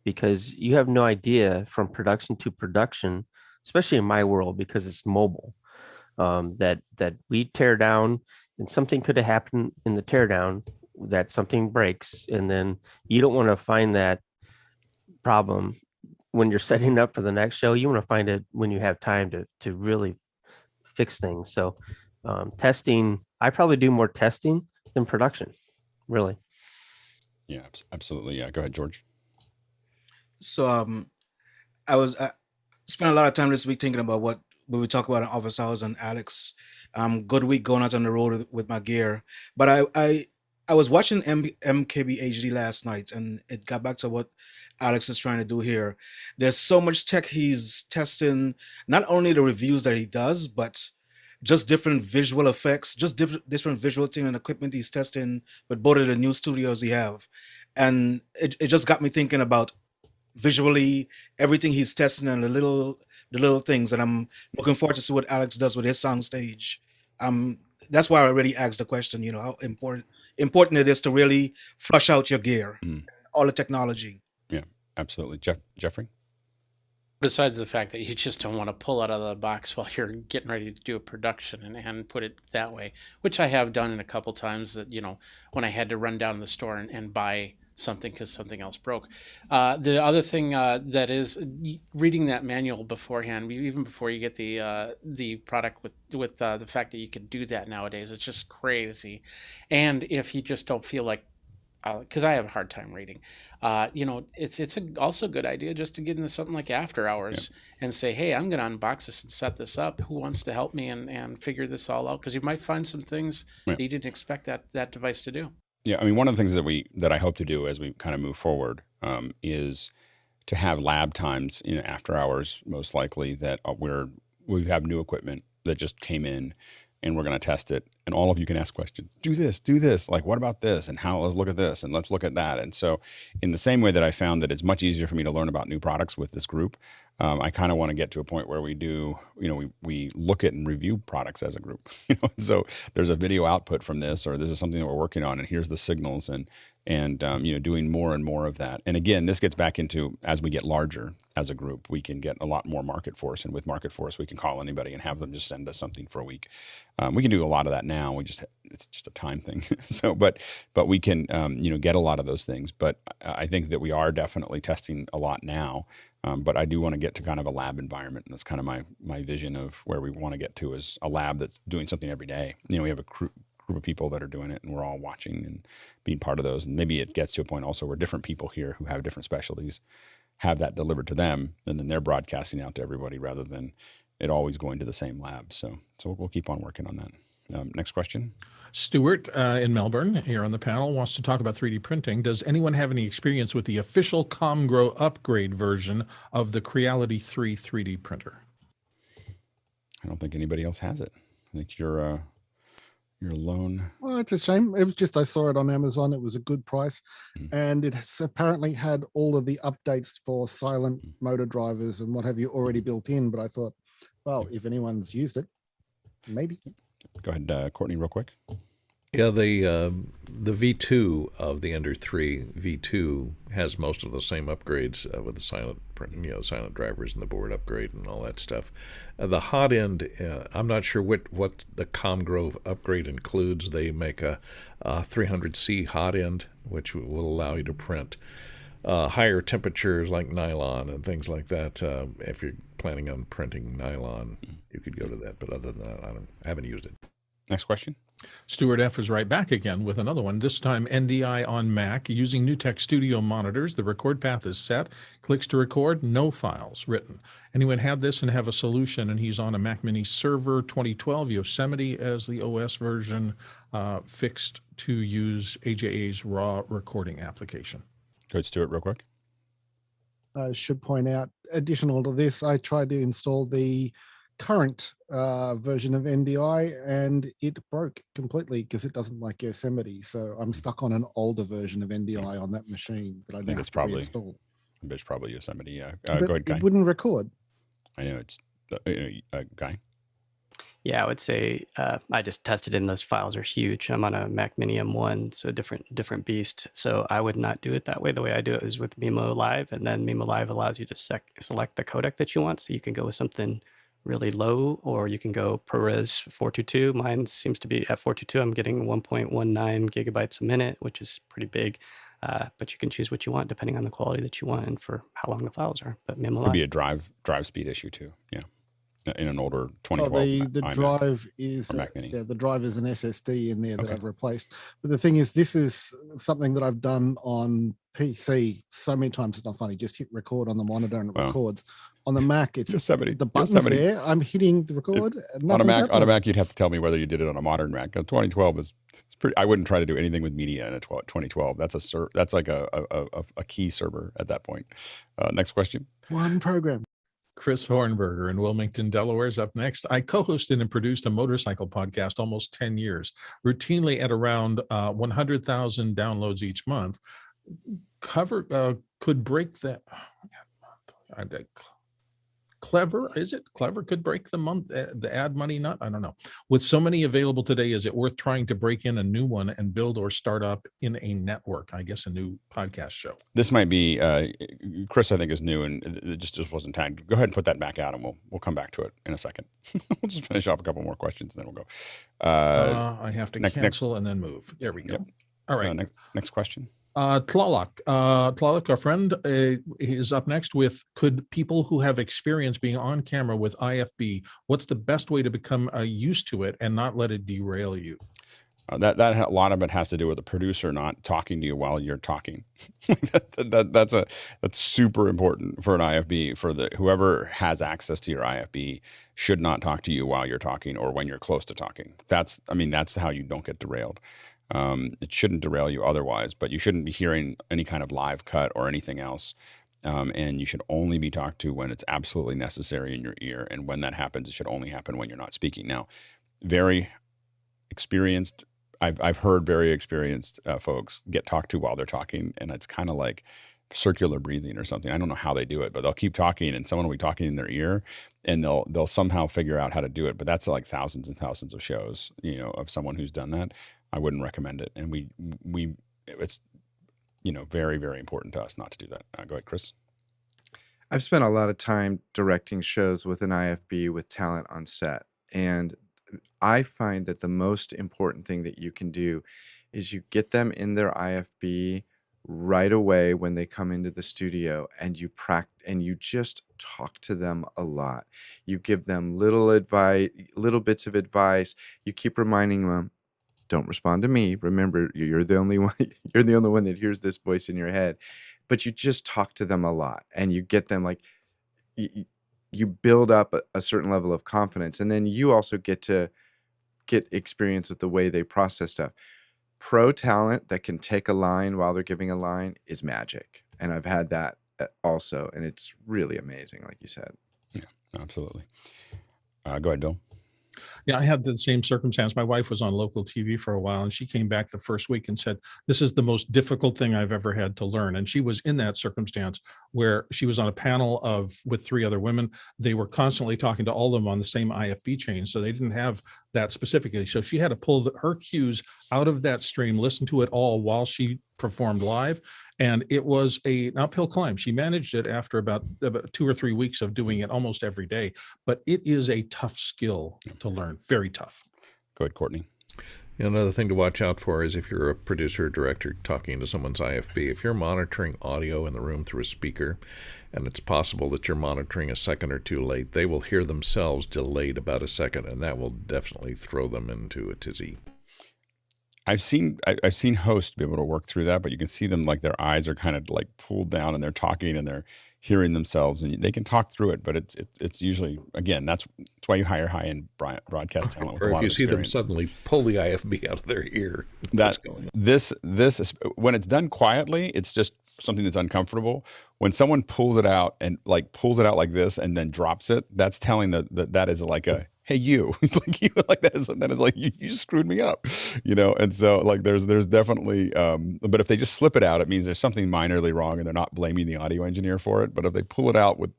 because you have no idea from production to production, especially in my world, because it's mobile, that we tear down and something could have happened in the teardown, that something breaks, and then you don't want to find that problem when you're setting up for the next show. You want to find it when you have time to really fix things. So testing, I probably do more testing than production, really. Yeah, absolutely. Yeah, go ahead, George. So I spent a lot of time this week thinking about what we talk about in office hours and Alex. Good week going out on the road with my gear. But I was watching MKB HD last night, and it got back to what Alex is trying to do here. There's so much tech he's testing, not only the reviews that he does, but just different visual effects, just different visual thing and equipment he's testing with both of the new studios he have. And it just got me thinking about visually everything he's testing and the little things. And I'm looking forward to see what Alex does with his soundstage. That's why I already asked the question, how important it is to really flush out your gear, all the technology. Yeah, absolutely. Jeffrey? Besides the fact that you just don't want to pull it out of the box while you're getting ready to do a production and put it that way, which I have done in a couple times, that, when I had to run down to the store and buy something because something else broke. The other thing that is reading that manual beforehand, even before you get the product, with the fact that you can do that nowadays, it's just crazy. And if you just don't feel like, because I have a hard time reading, it's also a good idea just to get into something like After Hours and say, hey, I'm going to unbox this and set this up. Who wants to help me and figure this all out? Because you might find some things that you didn't expect that device to do. Yeah, I mean, one of the things that I hope to do as we kind of move forward is to have lab times, after hours, most likely, that we have new equipment that just came in, and we're going to test it, and all of you can ask questions. Do this. Like, what about this? And how? Let's look at this, and let's look at that. And so, in the same way that I found that it's much easier for me to learn about new products with this group, I kind of want to get to a point where we do, we look at and review products as a group. So there's a video output from this, or this is something that we're working on, and here's the signals, and doing more and more of that. And again, this gets back into, as we get larger as a group, we can get a lot more market force, and with market force, we can call anybody and have them just send us something for a week. We can do a lot of that now. It's just a time thing. So, but we can, get a lot of those things. But I think that we are definitely testing a lot now. But I do want to get to kind of a lab environment, and that's kind of my vision of where we want to get to, is a lab that's doing something every day. We have a group of people that are doing it, and we're all watching and being part of those. And maybe it gets to a point also where different people here who have different specialties have that delivered to them, and then they're broadcasting out to everybody rather than it always going to the same lab. So we'll keep on working on that. Next question. Stuart in Melbourne here on the panel wants to talk about 3D printing. Does anyone have any experience with the official Comgrow Upgrade version of the Creality 3 3D printer? I don't think anybody else has it. I think you're alone. Well, it's a shame. It was just, I saw it on Amazon. It was a good price. And it has apparently had all of the updates for silent motor drivers and what have you already built in. But I thought, well, if anyone's used it, maybe. Go ahead, Courtney, real quick. Yeah, the V2 of the Ender 3 V2 has most of the same upgrades with the silent drivers and the board upgrade and all that stuff. The hot end, I'm not sure what the Comgrow upgrade includes. They make a 300C hot end, which will allow you to print higher temperatures like nylon and things like that. If you're planning on printing nylon, you could go to that. But other than that, I haven't used it. Next question. Stuart F. is right back again with another one, this time NDI on Mac using Newtek Studio monitors. The record path is set. Clicks to record, no files written. Anyone had this and have a solution, and he's on a Mac Mini server 2012 Yosemite as the OS version, fixed to use AJA's raw recording application. Go ahead, Stuart, real quick. I should point out, additional to this, I tried to install the current version of NDI, and it broke completely because it doesn't like Yosemite. So I'm stuck on an older version of NDI on that machine that I think it's probably installed. It's probably Yosemite. Yeah. Go ahead, Guy. It wouldn't record. I know it's Guy. Yeah, I would say I just tested in. Those files are huge. I'm on a Mac Mini M1, so different beast. So I would not do it that way. The way I do it is with Mimo Live, and then Mimo Live allows you to select the codec that you want. So you can go with something really low, or you can go ProRes 422. Mine seems to be at 422. I'm getting 1.19 gigabytes a minute, which is pretty big. But you can choose what you want depending on the quality that you want and for how long the files are. But Mimo Live could be a drive speed issue too. Yeah. In an older 2012 the drive is the drive is an SSD in there that I've replaced. But the thing is, this is something that I've done on PC so many times. It's not funny. Just hit record on the monitor and it records. On the Mac, it's Yosemite. The button's there. I'm hitting the record. On a Mac, you'd have to tell me whether you did it on a modern Mac. 2012 is pretty. I wouldn't try to do anything with media in a 2012. That's like a key server at that point. Next question. One program. Chris Hornberger in Wilmington, Delaware is up next. I co-hosted and produced a motorcycle podcast almost 10 years, routinely at around 100,000 downloads each month. Could break that. Clever, is it? Clever could break the ad money nut? I don't know. With so many available today, is it worth trying to break in a new one and build or start up in a network? I guess a new podcast show. This might be, Chris, I think, is new and it just wasn't tagged. Go ahead and put that back out and we'll come back to it in a second. We'll just finish off a couple more questions and then we'll go. I have to cancel and then move. There we go. Yep. All right. Next question. Tlaloc, our friend, is up next with, could people who have experience being on camera with IFB, what's the best way to become used to it and not let it derail you? That a lot of it has to do with the producer not talking to you while you're talking. That's super important for an IFB. For whoever has access to your IFB should not talk to you while you're talking or when you're close to talking. That's how you don't get derailed. It shouldn't derail you otherwise, but you shouldn't be hearing any kind of live cut or anything else. And you should only be talked to when it's absolutely necessary in your ear. And when that happens, it should only happen when you're not speaking. Now, very experienced. I've heard very experienced folks get talked to while they're talking, and it's kind of like circular breathing or something. I don't know how they do it, but they'll keep talking, and someone will be talking in their ear, and they'll somehow figure out how to do it. But that's like thousands and thousands of shows, of someone who's done that. I wouldn't recommend it, and it's very, very important to us not to do that. Go ahead, Chris. I've spent a lot of time directing shows with an IFB with talent on set, and I find that the most important thing that you can do is you get them in their IFB right away when they come into the studio, and you just talk to them a lot. You give them little bits of advice. You keep reminding them, don't respond to me. Remember, you're the only one. You're the only one that hears this voice in your head. But you just talk to them a lot, and you get them like. You build up a certain level of confidence, and then you also get to get experience with the way they process stuff. Pro talent that can take a line while they're giving a line is magic, and I've had that also, and it's really amazing, like you said. Yeah, absolutely. Go ahead, Bill. Yeah, I had the same circumstance. My wife was on local TV for a while, and she came back the first week and said, this is the most difficult thing I've ever had to learn. And she was in that circumstance where she was on a panel with 3 other women. They were constantly talking to all of them on the same IFB chain, so they didn't have that specifically. So she had to pull her cues out of that stream, listen to it all while she performed live. And it was an uphill climb. She managed it after about 2 or 3 weeks of doing it almost every day. But it is a tough skill to learn, very tough. Go ahead, Courtney. Another thing to watch out for is if you're a producer or director talking to someone's IFB, if you're monitoring audio in the room through a speaker, and it's possible that you're monitoring a second or 2 late, they will hear themselves delayed about a second, and that will definitely throw them into a tizzy. I've seen hosts be able to work through that, but you can see them like their eyes are kind of like pulled down and they're talking and they're hearing themselves, and they can talk through it, but it's usually, again, that's why you hire high-end broadcast talent with a lot of experience. Or if you see them suddenly pull the IFB out of their ear. This is, when it's done quietly, it's just something that's uncomfortable. When someone pulls it out like this and then drops it, that's telling that is like a, hey, you, that is like, you screwed me up, And so like, there's definitely, but if they just slip it out, it means there's something minorly wrong and they're not blaming the audio engineer for it. But if they pull it out with,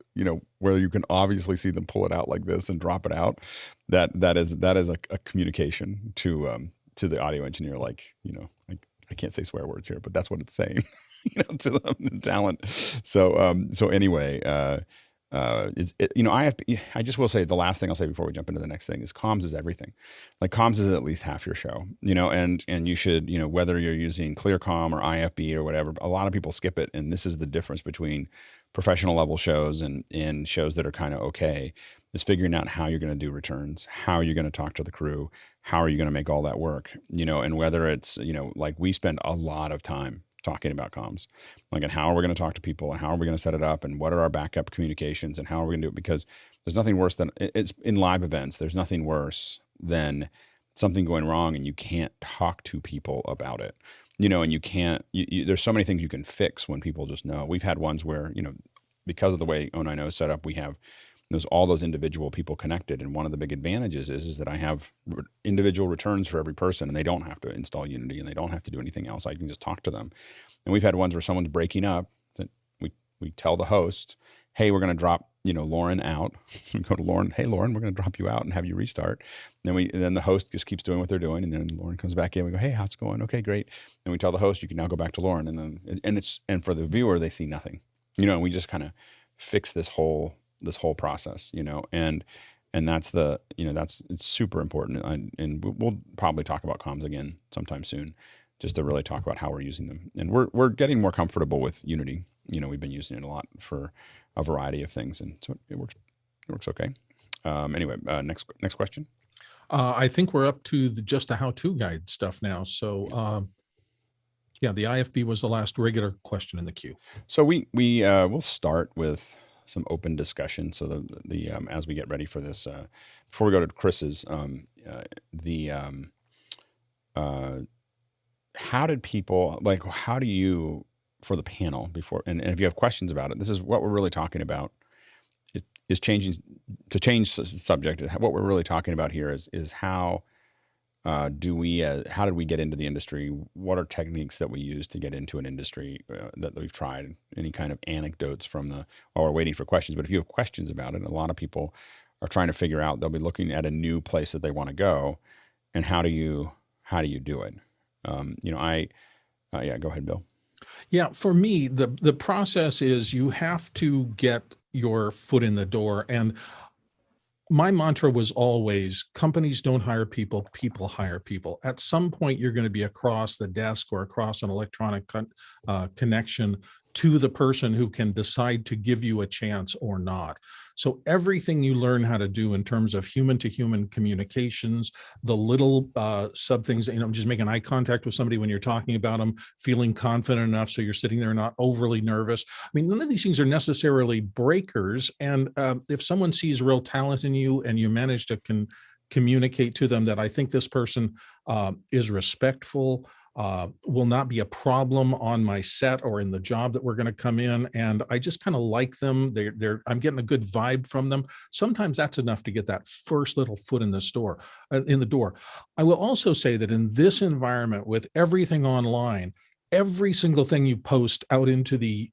where you can obviously see them pull it out like this and drop it out, that is a communication to the audio engineer. Like, I can't say swear words here, but that's what it's saying, to the talent. So anyway, I just will say the last thing I'll say before we jump into the next thing is comms is everything. Like comms is at least half your show, and you should, whether you're using ClearComm or IFB or whatever, a lot of people skip it. And this is the difference between professional level shows and shows that are kind of okay, is figuring out how you're going to do returns, how you're going to talk to the crew, how are you going to make all that work, and whether it's, like we spend a lot of time talking about comms, like, and how are we going to talk to people and how are we going to set it up and what are our backup communications and how are we going to do it? Because there's nothing worse than, it's in live events, there's nothing worse than something going wrong and you can't talk to people about it, and you can't, there's so many things you can fix when people just know. We've had ones where, because of the way 090 is set up, we have all those individual people connected. And one of the big advantages is that I have individual returns for every person, and they don't have to install Unity and they don't have to do anything else. I can just talk to them. And we've had ones where someone's breaking up, that we tell the host, hey, we're going to drop, Lauren out. We go to Lauren, hey, Lauren, we're going to drop you out and have you restart. And then the host just keeps doing what they're doing. And then Lauren comes back in. We go, hey, how's it going? Okay, great. And we tell the host, you can now go back to Lauren. And for the viewer, they see nothing, and we just kind of fix this whole process, and that's it's super important. And we'll probably talk about comms again sometime soon. just to really talk about how we're using them. And we're getting more comfortable with Unity. We've been using it a lot for a variety of things, and so it works okay. Anyway, next question. I think we're up to just a how-to guide stuff now. So yeah, the IFB was the last regular question in the queue. So we'll start with some open discussion. So the as we get ready for this, before we go to Chris's, how did people how do you, for the panel before, and if you have questions about it, this is what we're really talking about. Is changing to change the subject. What we're really talking about here is how do we how did we get into the industry? What are techniques that we use to get into an industry that we've tried? Any kind of anecdotes from while we're waiting for questions. But if you have questions about it, a lot of people are trying to figure out. They'll be looking at a new place that they want to go, and how do you do it? Yeah, go ahead, Bill. Yeah, for me, the process is you have to get your foot in the door. And my mantra was always, companies don't hire people, people hire people. At some point, you're going to be across the desk or across an electronic connection to the person who can decide to give you a chance or not. So everything you learn how to do in terms of human-to-human communications, the little sub things, just making eye contact with somebody when you're talking about them, feeling confident enough so you're sitting there not overly nervous. I mean, none of these things are necessarily breakers. And if someone sees real talent in you and you manage to communicate to them that I think this person is respectful, will not be a problem on my set or in the job that we're going to come in, and I just kind of like them. I'm getting a good vibe from them. Sometimes that's enough to get that first little foot in the door. I will also say that in this environment with everything online, every single thing you post out into the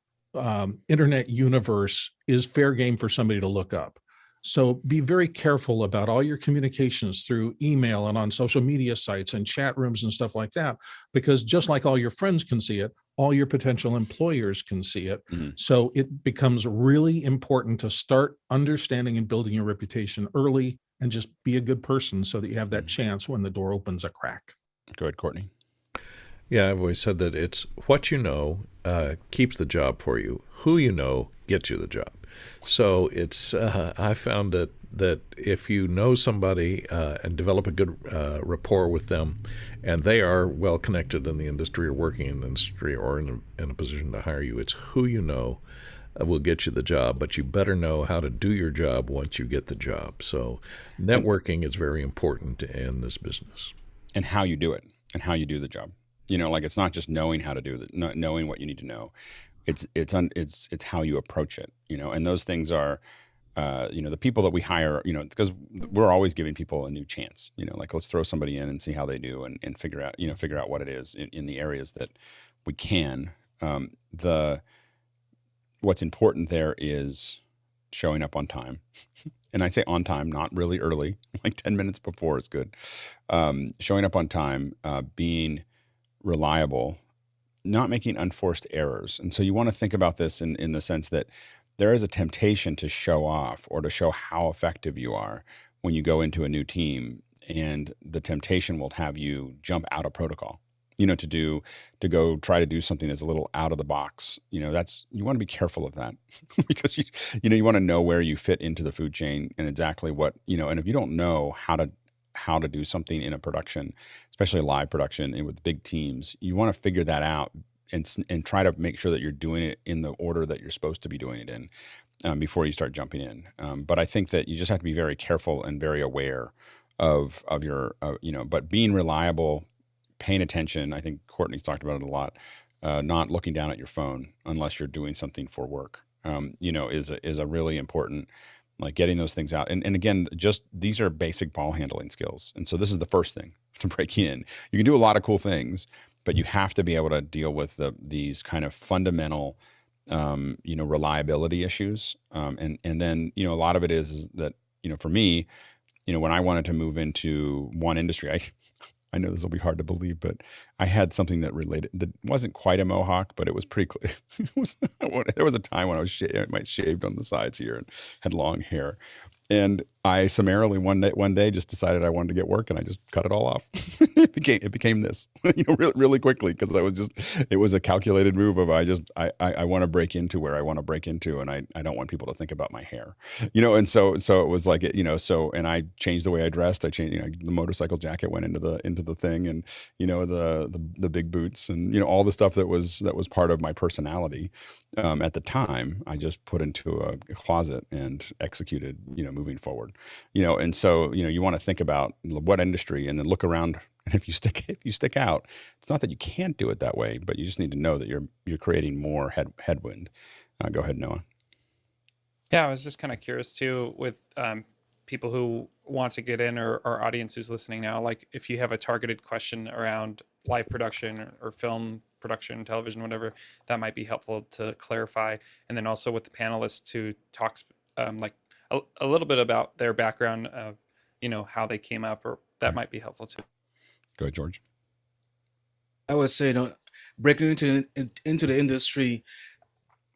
internet universe is fair game for somebody to look up. So be very careful about all your communications through email and on social media sites and chat rooms and stuff like that, because just like all your friends can see it, all your potential employers can see it. Mm-hmm. So it becomes really important to start understanding and building your reputation early and just be a good person so that you have that chance when the door opens a crack. Go ahead, Courtney. Yeah, I've always said that it's what you know keeps the job for you. Who you know gets you the job. So it's I found that if you know somebody and develop a good rapport with them, and they are well connected in the industry or working in the industry or in a position to hire you, it's who you know will get you the job. But you better know how to do your job once you get the job. So networking is very important in this business. And how you do it and how you do the job. It's not just knowing how to do it, not knowing what you need to know. It's how you approach it, and those things are, the people that we hire, because we're always giving people a new chance, let's throw somebody in and see how they do and figure out what it is in the areas that we can. What's important there is showing up on time. And I say on time, not really early, like 10 minutes before is good. Showing up on time, being reliable, not making unforced errors. And so you want to think about this in the sense that there is a temptation to show off or to show how effective you are when you go into a new team. And the temptation will have you jump out of protocol, to go try to do something that's a little out of the box. You want to be careful of that because you want to know where you fit into the food chain and exactly what, and if you don't know how to do something in a production, especially a live production and with big teams, you want to figure that out and try to make sure that you're doing it in the order that you're supposed to be doing it in before you start jumping in. But I think that you just have to be very careful and very aware of your, but being reliable, paying attention. I think Courtney's talked about it a lot. Not looking down at your phone unless you're doing something for work, is a really important, like getting those things out. And again, just these are basic ball handling skills. And so this is the first thing to break in. You can do a lot of cool things, but you have to be able to deal with these kind of fundamental, reliability issues. And then, a lot of it is that, for me, when I wanted to move into one industry, I know this will be hard to believe, but I had something that wasn't quite a mohawk, but it was pretty clear. There was a time when I was shaved on the sides here and had long hair. And I summarily one day just decided I wanted to get work, and I just cut it all off. it became this, really quickly, because it was a calculated move of I want to break into where I want to break into, and I don't want people to think about my hair, and so it was like and I changed the way I dressed. I changed, the motorcycle jacket went into the thing, and the big boots, and all the stuff that was part of my personality at the time. I just put into a closet and executed, moving forward. And so you want to think about what industry, and then look around. And if you stick out, it's not that you can't do it that way, but you just need to know that you're creating more headwind. Go ahead, Noah. Yeah, I was just kind of curious too, with people who want to get in, or our audience who's listening now, like if you have a targeted question around live production or film production, television, whatever, that might be helpful to clarify. And then also with the panelists to talk like a little bit about their background of, how they came up, or that might be helpful too. Go ahead, George. I would say, breaking into the industry,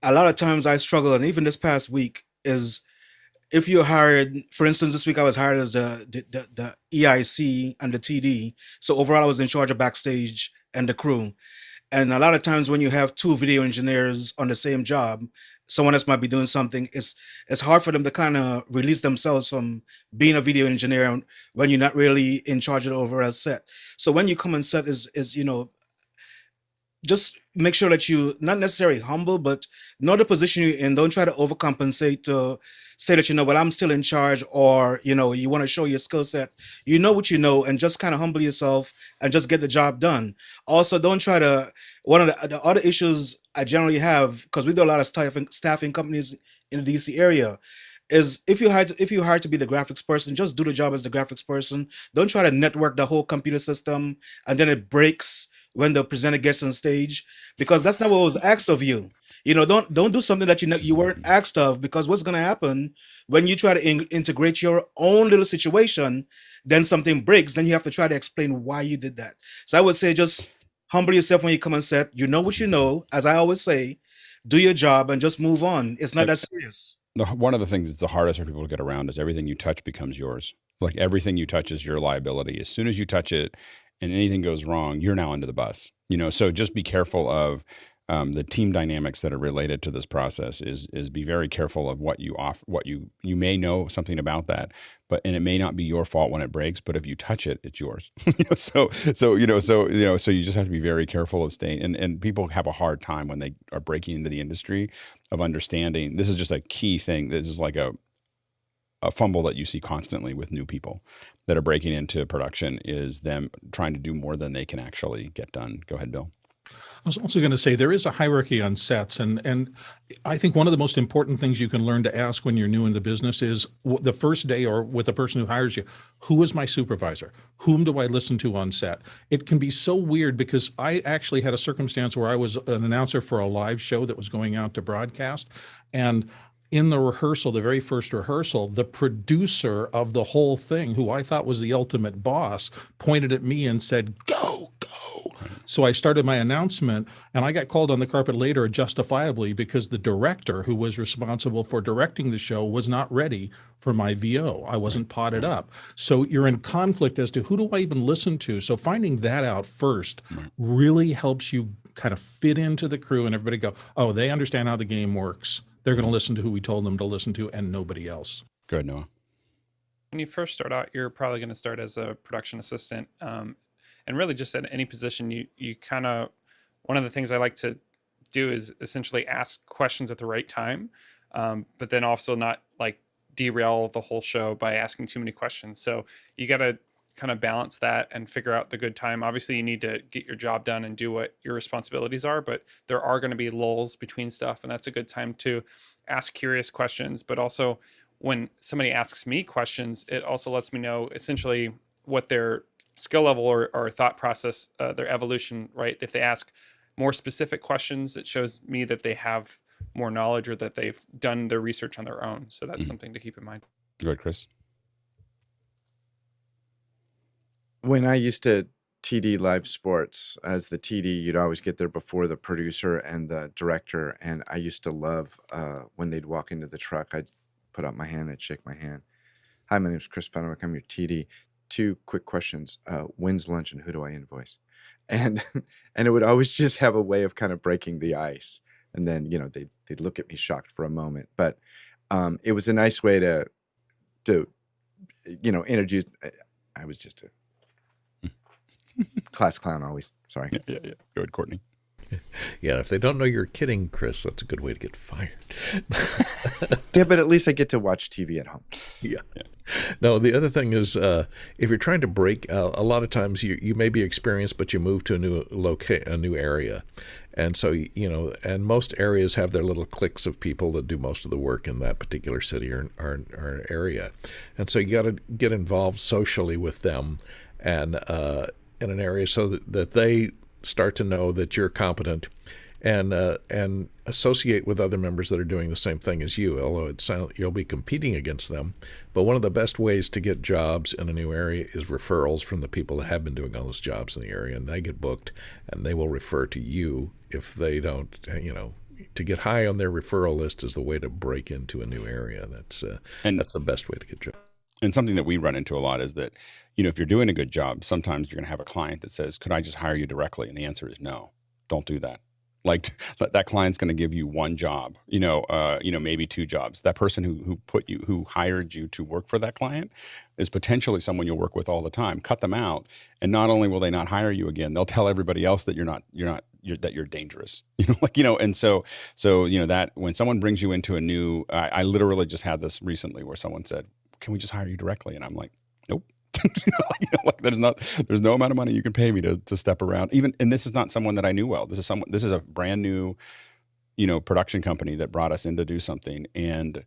a lot of times I struggle, and even this past week is, if you're hired, for instance, this week I was hired as the EIC and the TD. So overall, I was in charge of backstage and the crew. And a lot of times when you have two video engineers on the same job, someone else might be doing something. It's hard for them to kind of release themselves from being a video engineer when you're not really in charge of the overall set. So when you come on set is just make sure that you not necessarily humble, but know the position you're in. Don't try to overcompensate to say that, well, I'm still in charge, or, you want to show your skill set. You know what you know, and just kind of humble yourself and just get the job done. Also, don't try to, one of the other issues I generally have, because we do a lot of staffing companies in the DC area, is if you hired to be the graphics person, just do the job as the graphics person. Don't try to network the whole computer system and then it breaks when the presenter gets on stage, because that's not what was asked of you. Don't do something that you weren't asked of, because what's going to happen when you try to integrate your own little situation, then something breaks, then you have to try to explain why you did that. So I would say just humble yourself when you come on set. You know what you know, as I always say, do your job and just move on. It's not that serious. One of the things that's the hardest for people to get around is everything you touch becomes yours. Like everything you touch is your liability. As soon as you touch it and anything goes wrong, you're now under the bus. So just be careful of the team dynamics that are related to this process. Is be very careful of what you offer. What you may know something about that, and it may not be your fault when it breaks. But if you touch it, it's yours. So you just have to be very careful of staying. And people have a hard time when they are breaking into the industry of understanding. This is just a key thing. This is like a fumble that you see constantly with new people that are breaking into production, is them trying to do more than they can actually get done. Go ahead, Bill. I was also going to say there is a hierarchy on sets, and I think one of the most important things you can learn to ask when you're new in the business is the first day, or with the person who hires you, who is my supervisor? Whom do I listen to on set? It can be so weird, because I actually had a circumstance where I was an announcer for a live show that was going out to broadcast, and in the rehearsal, the very first rehearsal, the producer of the whole thing, who I thought was the ultimate boss, pointed at me and said, "Go, go." So I started my announcement, and I got called on the carpet later, justifiably, because the director who was responsible for directing the show was not ready for my VO. I wasn't potted up. So you're in conflict as to who do I even listen to? So finding that out first really helps you kind of fit into the crew, and everybody go, oh, they understand how the game works. They're going to listen to who we told them to listen to, and nobody else. Go ahead, Noah. When you first start out, you're probably going to start as a production assistant. And really just at any position, you kind of, one of the things I like to do is essentially ask questions at the right time, but then also not like derail the whole show by asking too many questions. So you got to kind of balance that and figure out the good time. Obviously, you need to get your job done and do what your responsibilities are, but there are going to be lulls between stuff, and that's a good time to ask curious questions. But also, when somebody asks me questions, it also lets me know essentially what their skill level or thought process, their evolution, right? If they ask more specific questions, it shows me that they have more knowledge or that they've done their research on their own. So that's something to keep in mind. Go ahead, Chris. When I used to TD live sports as the TD, you'd always get there before the producer and the director. And I used to love when they'd walk into the truck, I'd put out my hand and shake my hand. Hi, my name is Chris Fenwick. I'm your TD. 2 quick questions. When's lunch and who do I invoice? And and it would always just have a way of kind of breaking the ice. And then, they'd look at me shocked for a moment. But it was a nice way to introduce. I was just a class clown always. Sorry. Yeah. Go ahead, Courtney. Yeah, if they don't know you're kidding, Chris, that's a good way to get fired. Yeah, but at least I get to watch TV at home. Yeah. No, the other thing is, if you're trying to break, a lot of times you may be experienced, but you move to a new area. And so, and most areas have their little cliques of people that do most of the work in that particular city or area. And so you got to get involved socially with them and in an area so that they start to know that you're competent and associate with other members that are doing the same thing as you, although you'll be competing against them. But one of the best ways to get jobs in a new area is referrals from the people that have been doing all those jobs in the area, and they get booked, and they will refer to you if they don't, to get high on their referral list is the way to break into a new area. That's the best way to get jobs. And something that we run into a lot is that, if you're doing a good job, sometimes you're going to have a client that says, could I just hire you directly? And the answer is no, don't do that. Like that client's going to give you one job, maybe 2 jobs. That person who hired you to work for that client is potentially someone you'll work with all the time. Cut them out. And not only will they not hire you again, they'll tell everybody else that that you're dangerous, and so, that when someone brings you into a new, I literally just had this recently where someone said, can we just hire you directly? And I'm like, nope. There's no amount of money you can pay me to step around. And this is not someone that I knew well. This is a brand new, production company that brought us in to do something. And,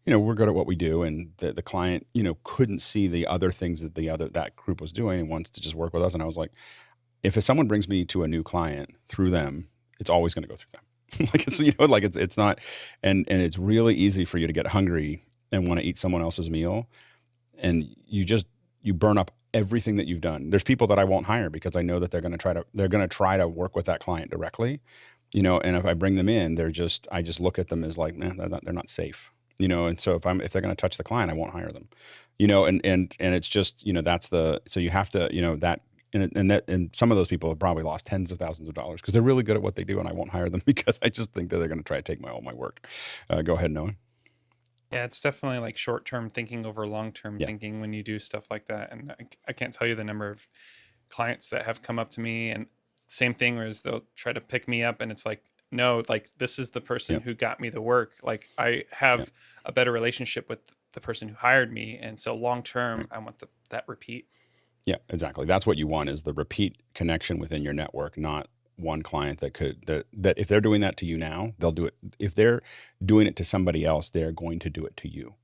we're good at what we do. And the client, couldn't see the other things that that group was doing and wants to just work with us. And I was like, if someone brings me to a new client through them, it's always going to go through them. It's not, and it's really easy for you to get hungry and want to eat someone else's meal. And you burn up everything that you've done. There's people that I won't hire because I know that they're going to try to work with that client directly, and if I bring them in, I just look at them as like, man, they're not safe, and so if they're going to touch the client, I won't hire them, and it's just, so you have to, that, and some of those people have probably lost tens of thousands of dollars because they're really good at what they do, and I won't hire them because I just think that they're going to try to take all my work. Go ahead, Noah. Yeah, it's definitely like short-term thinking over long-term thinking when you do stuff like that. And I can't tell you the number of clients that have come up to me and same thing, whereas they'll try to pick me up and it's like, no, like this is the person who got me the work. Like I have a better relationship with the person who hired me. And so long-term, I want that repeat. Yeah, exactly. That's what you want, is the repeat connection within your network, not one client that if they're doing that to you now, they'll do it. If they're doing it to somebody else, they're going to do it to you.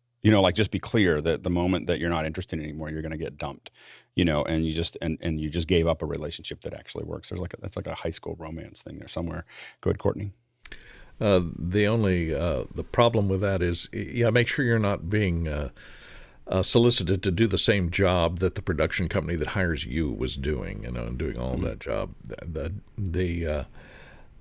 Just be clear that the moment that you're not interested anymore, you're going to get dumped, and you just gave up a relationship that actually works. That's like a high school romance thing there somewhere. Go ahead, Courtney. The problem with that is, make sure you're not being solicited to do the same job that the production company that hires you was doing, and doing all that job.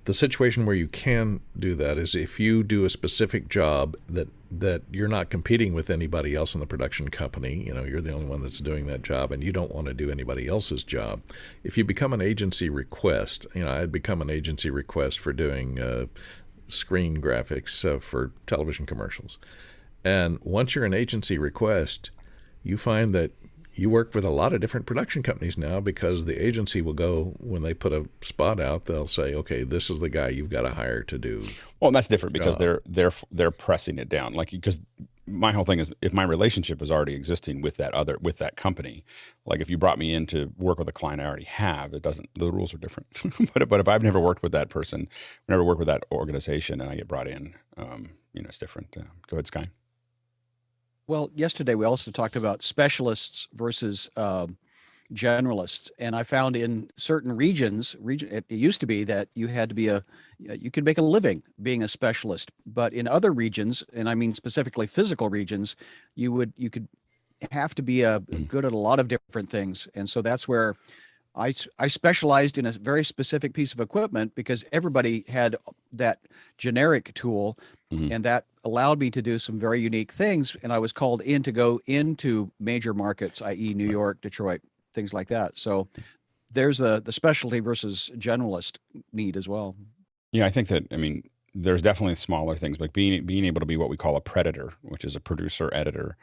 The situation where you can do that is if you do a specific job that you're not competing with anybody else in the production company, you're the only one that's doing that job and you don't want to do anybody else's job. If you become an agency request, I'd become an agency request for doing screen graphics for television commercials. And once you're an agency request, you find that you work with a lot of different production companies now, because the agency will go, when they put a spot out, they'll say, okay, this is the guy you've got to hire to do. Well, and that's different because they're pressing it down. Like, because my whole thing is, if my relationship is already existing with that company, like if you brought me in to work with a client I already have, the rules are different. but if I've never worked with that person, never worked with that organization, and I get brought in, it's different. Go ahead, Schy. Well, yesterday we also talked about specialists versus generalists, and I found in certain regions, it used to be that you had to be you could make a living being a specialist, but in other regions, and I mean specifically physical regions, you could have to be good at a lot of different things, and so that's where I specialized in a very specific piece of equipment because everybody had that generic tool, and that allowed me to do some very unique things. And I was called in to go into major markets, i.e. New York, Detroit, things like that. So there's the specialty versus generalist need as well. Yeah, I think that, I mean, there's definitely smaller things, like being able to be what we call a predator, which is a producer editor.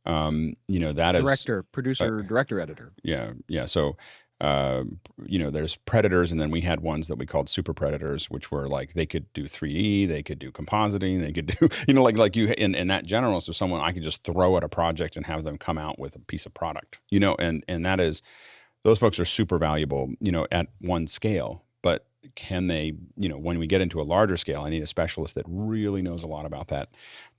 You know, that director, producer, director, editor. Yeah. Yeah. So, you know, there's predators, and then we had ones that we called super predators, which were like, they could do 3D, they could do compositing, they could do, you know, like you in that general. So someone I could just throw at a project and have them come out with a piece of product, you know, and that is, those folks are super valuable, you know, at one scale. But can they, you know, when we get into a larger scale, I need a specialist that really knows a lot about that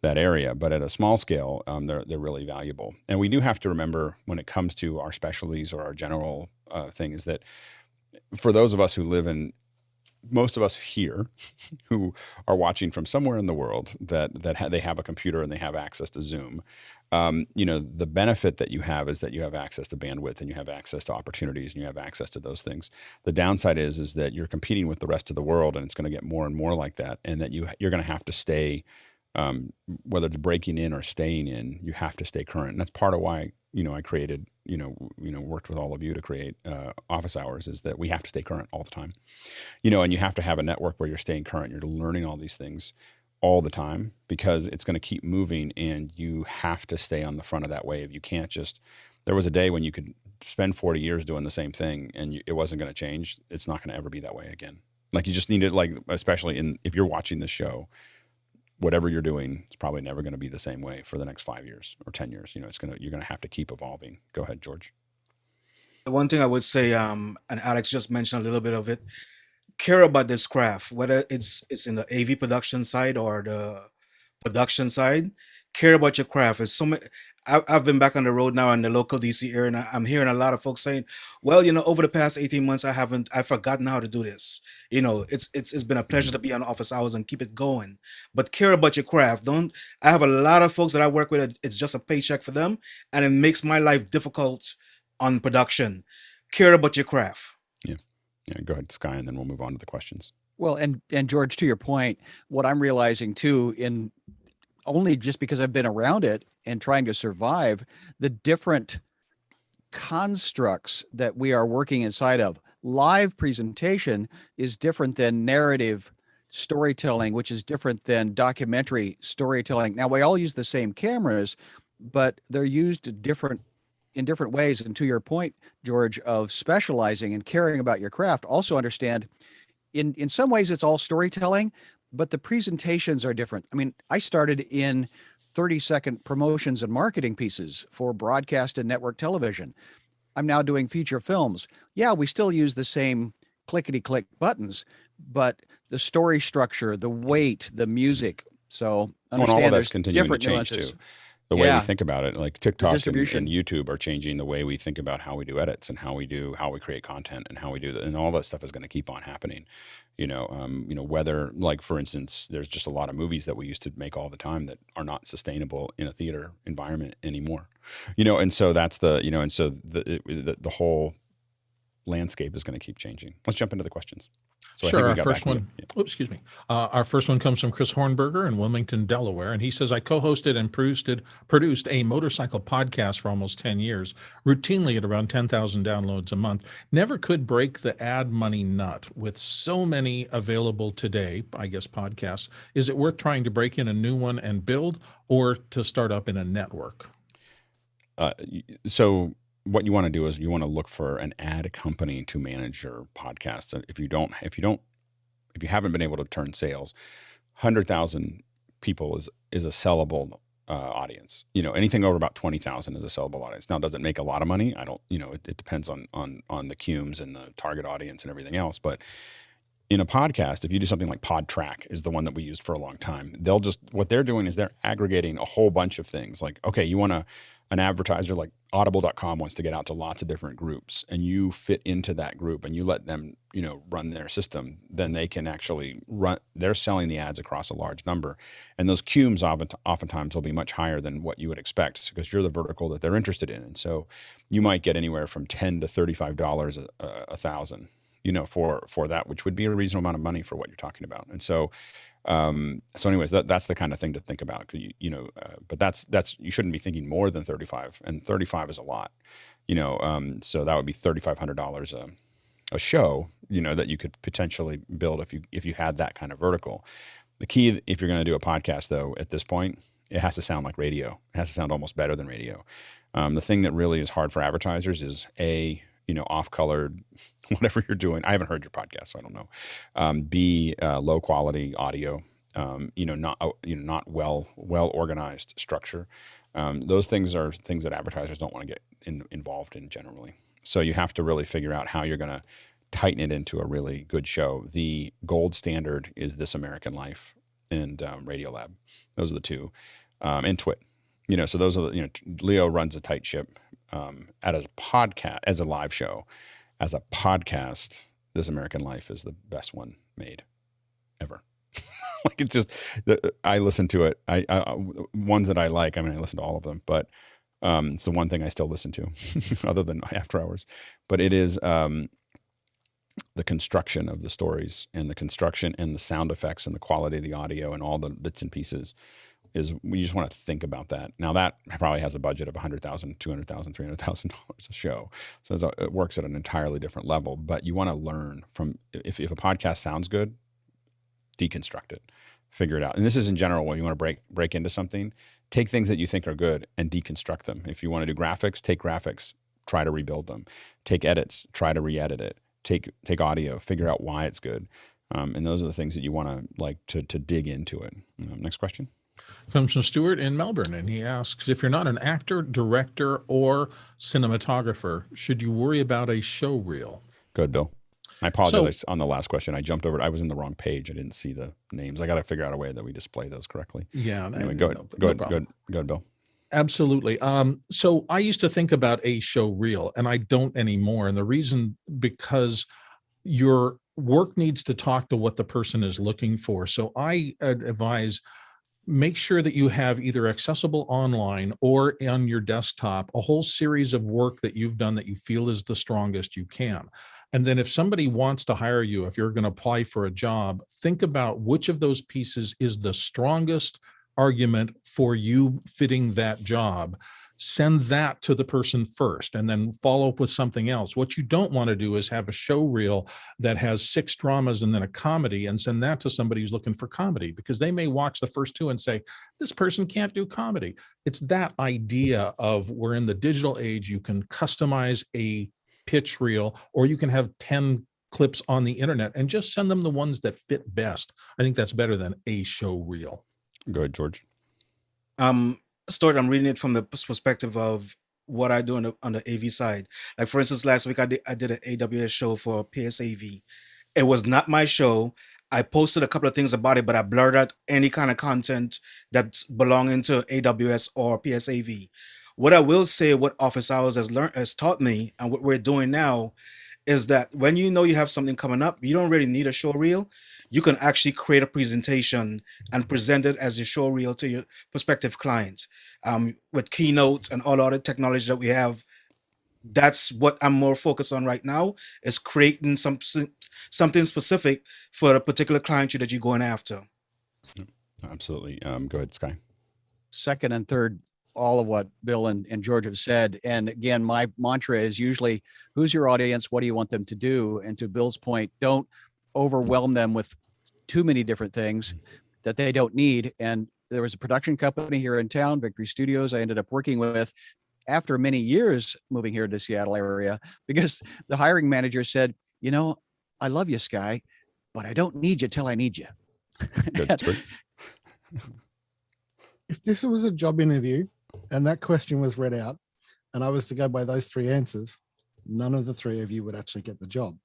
area. But at a small scale, they're really valuable. And we do have to remember, when it comes to our specialties or our general thing, is that for those of us who live in, most of us here who are watching from somewhere in the world that they have a computer and they have access to Zoom, you know, the benefit that you have is that you have access to bandwidth, and you have access to opportunities, and you have access to those things. The downside is that you're competing with the rest of the world, and it's going to get more and more like that. And that you're going to have to stay, whether it's breaking in or staying in, you have to stay current. And that's part of why, you know, I created, you know, worked with all of you to create office hours, is that we have to stay current all the time, you know, and you have to have a network where you're staying current. You're learning all these things all the time, because it's going to keep moving, and you have to stay on the front of that wave. You can't just, there was a day when you could spend 40 years doing the same thing and it wasn't going to change. It's not going to ever be that way again. Like, you just need it, like, especially if you're watching this show, whatever you're doing, it's probably never going to be the same way for the next 5 years or 10 years. You know, you're going to have to keep evolving. Go ahead, George. The one thing I would say, and Alex just mentioned a little bit of it, care about this craft, whether it's in the AV production side or the production side. Care about your craft. It's so many. I've been back on the road now in the local DC area, and I'm hearing a lot of folks saying, well, you know, over the past 18 months, I've forgotten how to do this. You know, it's been a pleasure to be on office hours and keep it going. But care about your craft. I have a lot of folks that I work with, it's just a paycheck for them, and it makes my life difficult on production. Care about your craft. Yeah. Yeah. Go ahead, Schy, and then we'll move on to the questions. Well, and George, to your point, what I'm realizing too, in only just because I've been around it and trying to survive, the different constructs that we are working inside of. Live presentation is different than narrative storytelling, which is different than documentary storytelling. Now, we all use the same cameras, but they're used in different ways. And to your point, George, of specializing and caring about your craft, also understand in some ways it's all storytelling, but the presentations are different. I mean, I started in 30-second promotions and marketing pieces for broadcast and network television. I'm now doing feature films. Yeah, we still use the same clickety-click buttons, but the story structure, the weight, the music. So understand, all of that's there's continuing different to change nuances. too. The way we think about it, like TikTok and distribution. YouTube are changing the way we think about how we do edits and how we create content and how we do that, and all that stuff is going to keep on happening. You know, whether, like, for instance, there's just a lot of movies that we used to make all the time that are not sustainable in a theater environment anymore. You know, and so that's the whole landscape is going to keep changing. Let's jump into the questions. So sure. Our first one, excuse me. Our first one comes from Chris Hornberger in Wilmington, Delaware. And he says, I co-hosted and produced a motorcycle podcast for almost 10 years, routinely at around 10,000 downloads a month. Never could break the ad money nut. With so many available today, I guess, podcasts, is it worth trying to break in a new one and build, or to start up in a network? So what you want to do is you want to look for an ad company to manage your podcast. And if you haven't been able to turn sales, 100,000 people is a sellable audience. You know, anything over about 20,000 is a sellable audience. Now, does it make a lot of money? I don't, you know, it depends on the cumes and the target audience and everything else. But in a podcast, if you do something like PodTrack is the one that we used for a long time, what they're doing is they're aggregating a whole bunch of things. Like, okay, you want an advertiser like audible.com wants to get out to lots of different groups, and you fit into that group and you let them, run their system, then they can actually they're selling the ads across a large number. And those cumes oftentimes will be much higher than what you would expect because you're the vertical that they're interested in. And so you might get anywhere from $10 to $35 a thousand, for that, which would be a reasonable amount of money for what you're talking about. And so, anyways, that's the kind of thing to think about, but that's, you shouldn't be thinking more than 35, and 35 is a lot, so that would be $3,500 a show, that you could potentially build if you had that kind of vertical. The key, if you're going to do a podcast though, at this point, it has to sound like radio. It has to sound almost better than radio. The thing that really is hard for advertisers is off-colored, whatever you're doing. I haven't heard your podcast, so I don't know. B, low quality audio, not well organized structure. Those things are things that advertisers don't want to get involved in generally. So you have to really figure out how you're going to tighten it into a really good show. The gold standard is This American Life and Radiolab. Those are the two, and Twit. So those are Leo runs a tight ship. As a podcast, as a live show, as a podcast, This American Life is the best one made ever. Like, it's just, I listen to it. I ones that I like. I mean, I listen to all of them, but it's the one thing I still listen to, other than After Hours. But it is the construction of the stories, and the construction and the sound effects and the quality of the audio and all the bits and pieces. We just want to think about that. Now that probably has a budget of $100,000, $200,000, $300,000 a show. So it works at an entirely different level, but you want to learn from, if a podcast sounds good, deconstruct it, figure it out. And this is in general, when you want to break into something, take things that you think are good and deconstruct them. If you want to do graphics, take graphics, try to rebuild them. Take edits, try to re-edit it. Take audio, figure out why it's good. And those are the things that you want to dig into it. Next question. Comes from Stuart in Melbourne, and he asks, if you're not an actor, director, or cinematographer, should you worry about a show reel? Good, Bill. I apologize on the last question. I jumped over. I was in the wrong page. I didn't see the names. I got to figure out a way that we display those correctly. Yeah. Anyway, go ahead, Bill. Absolutely. So I used to think about a show reel, and I don't anymore. And the reason, because your work needs to talk to what the person is looking for. So I advise, make sure that you have either accessible online or on your desktop a whole series of work that you've done that you feel is the strongest you can. And then if somebody wants to hire you, if you're going to apply for a job, think about which of those pieces is the strongest argument for you fitting that job. Send that to the person first, and then follow up with something else. What you don't want to do is have a show reel that has 6 dramas and then a comedy, and send that to somebody who's looking for comedy, because they may watch the first 2 and say, this person can't do comedy. It's that idea of, we're in the digital age, you can customize a pitch reel, or you can have 10 clips on the internet and just send them the ones that fit best. I think that's better than a show reel. Go ahead, George. Stuart, I'm reading it from the perspective of what I do on the AV side. Like, for instance, last week I did an AWS show for PSAV. It was not my show. I posted a couple of things about it, but I blurred out any kind of content that's belonging to AWS or PSAV. What I will say, what Office Hours has taught me, and what we're doing now, is that when you know you have something coming up, you don't really need a show reel. You can actually create a presentation and present it as a show reel to your prospective client. With Keynote and all other technology that we have, that's what I'm more focused on right now, is creating something specific for a particular client that you're going after. Absolutely. Go ahead, Schy. Second and third, all of what Bill and George have said. And again, my mantra is usually, who's your audience? What do you want them to do? And to Bill's point, don't overwhelm them with too many different things that they don't need. And there was a production company here in town, Victory Studios, I ended up working with after many years moving here to the Seattle area, because the hiring manager said, I love you, Schy, but I don't need you till I need you. If this was a job interview and that question was read out and I was to go by those 3 answers, none of the 3 of you would actually get the job.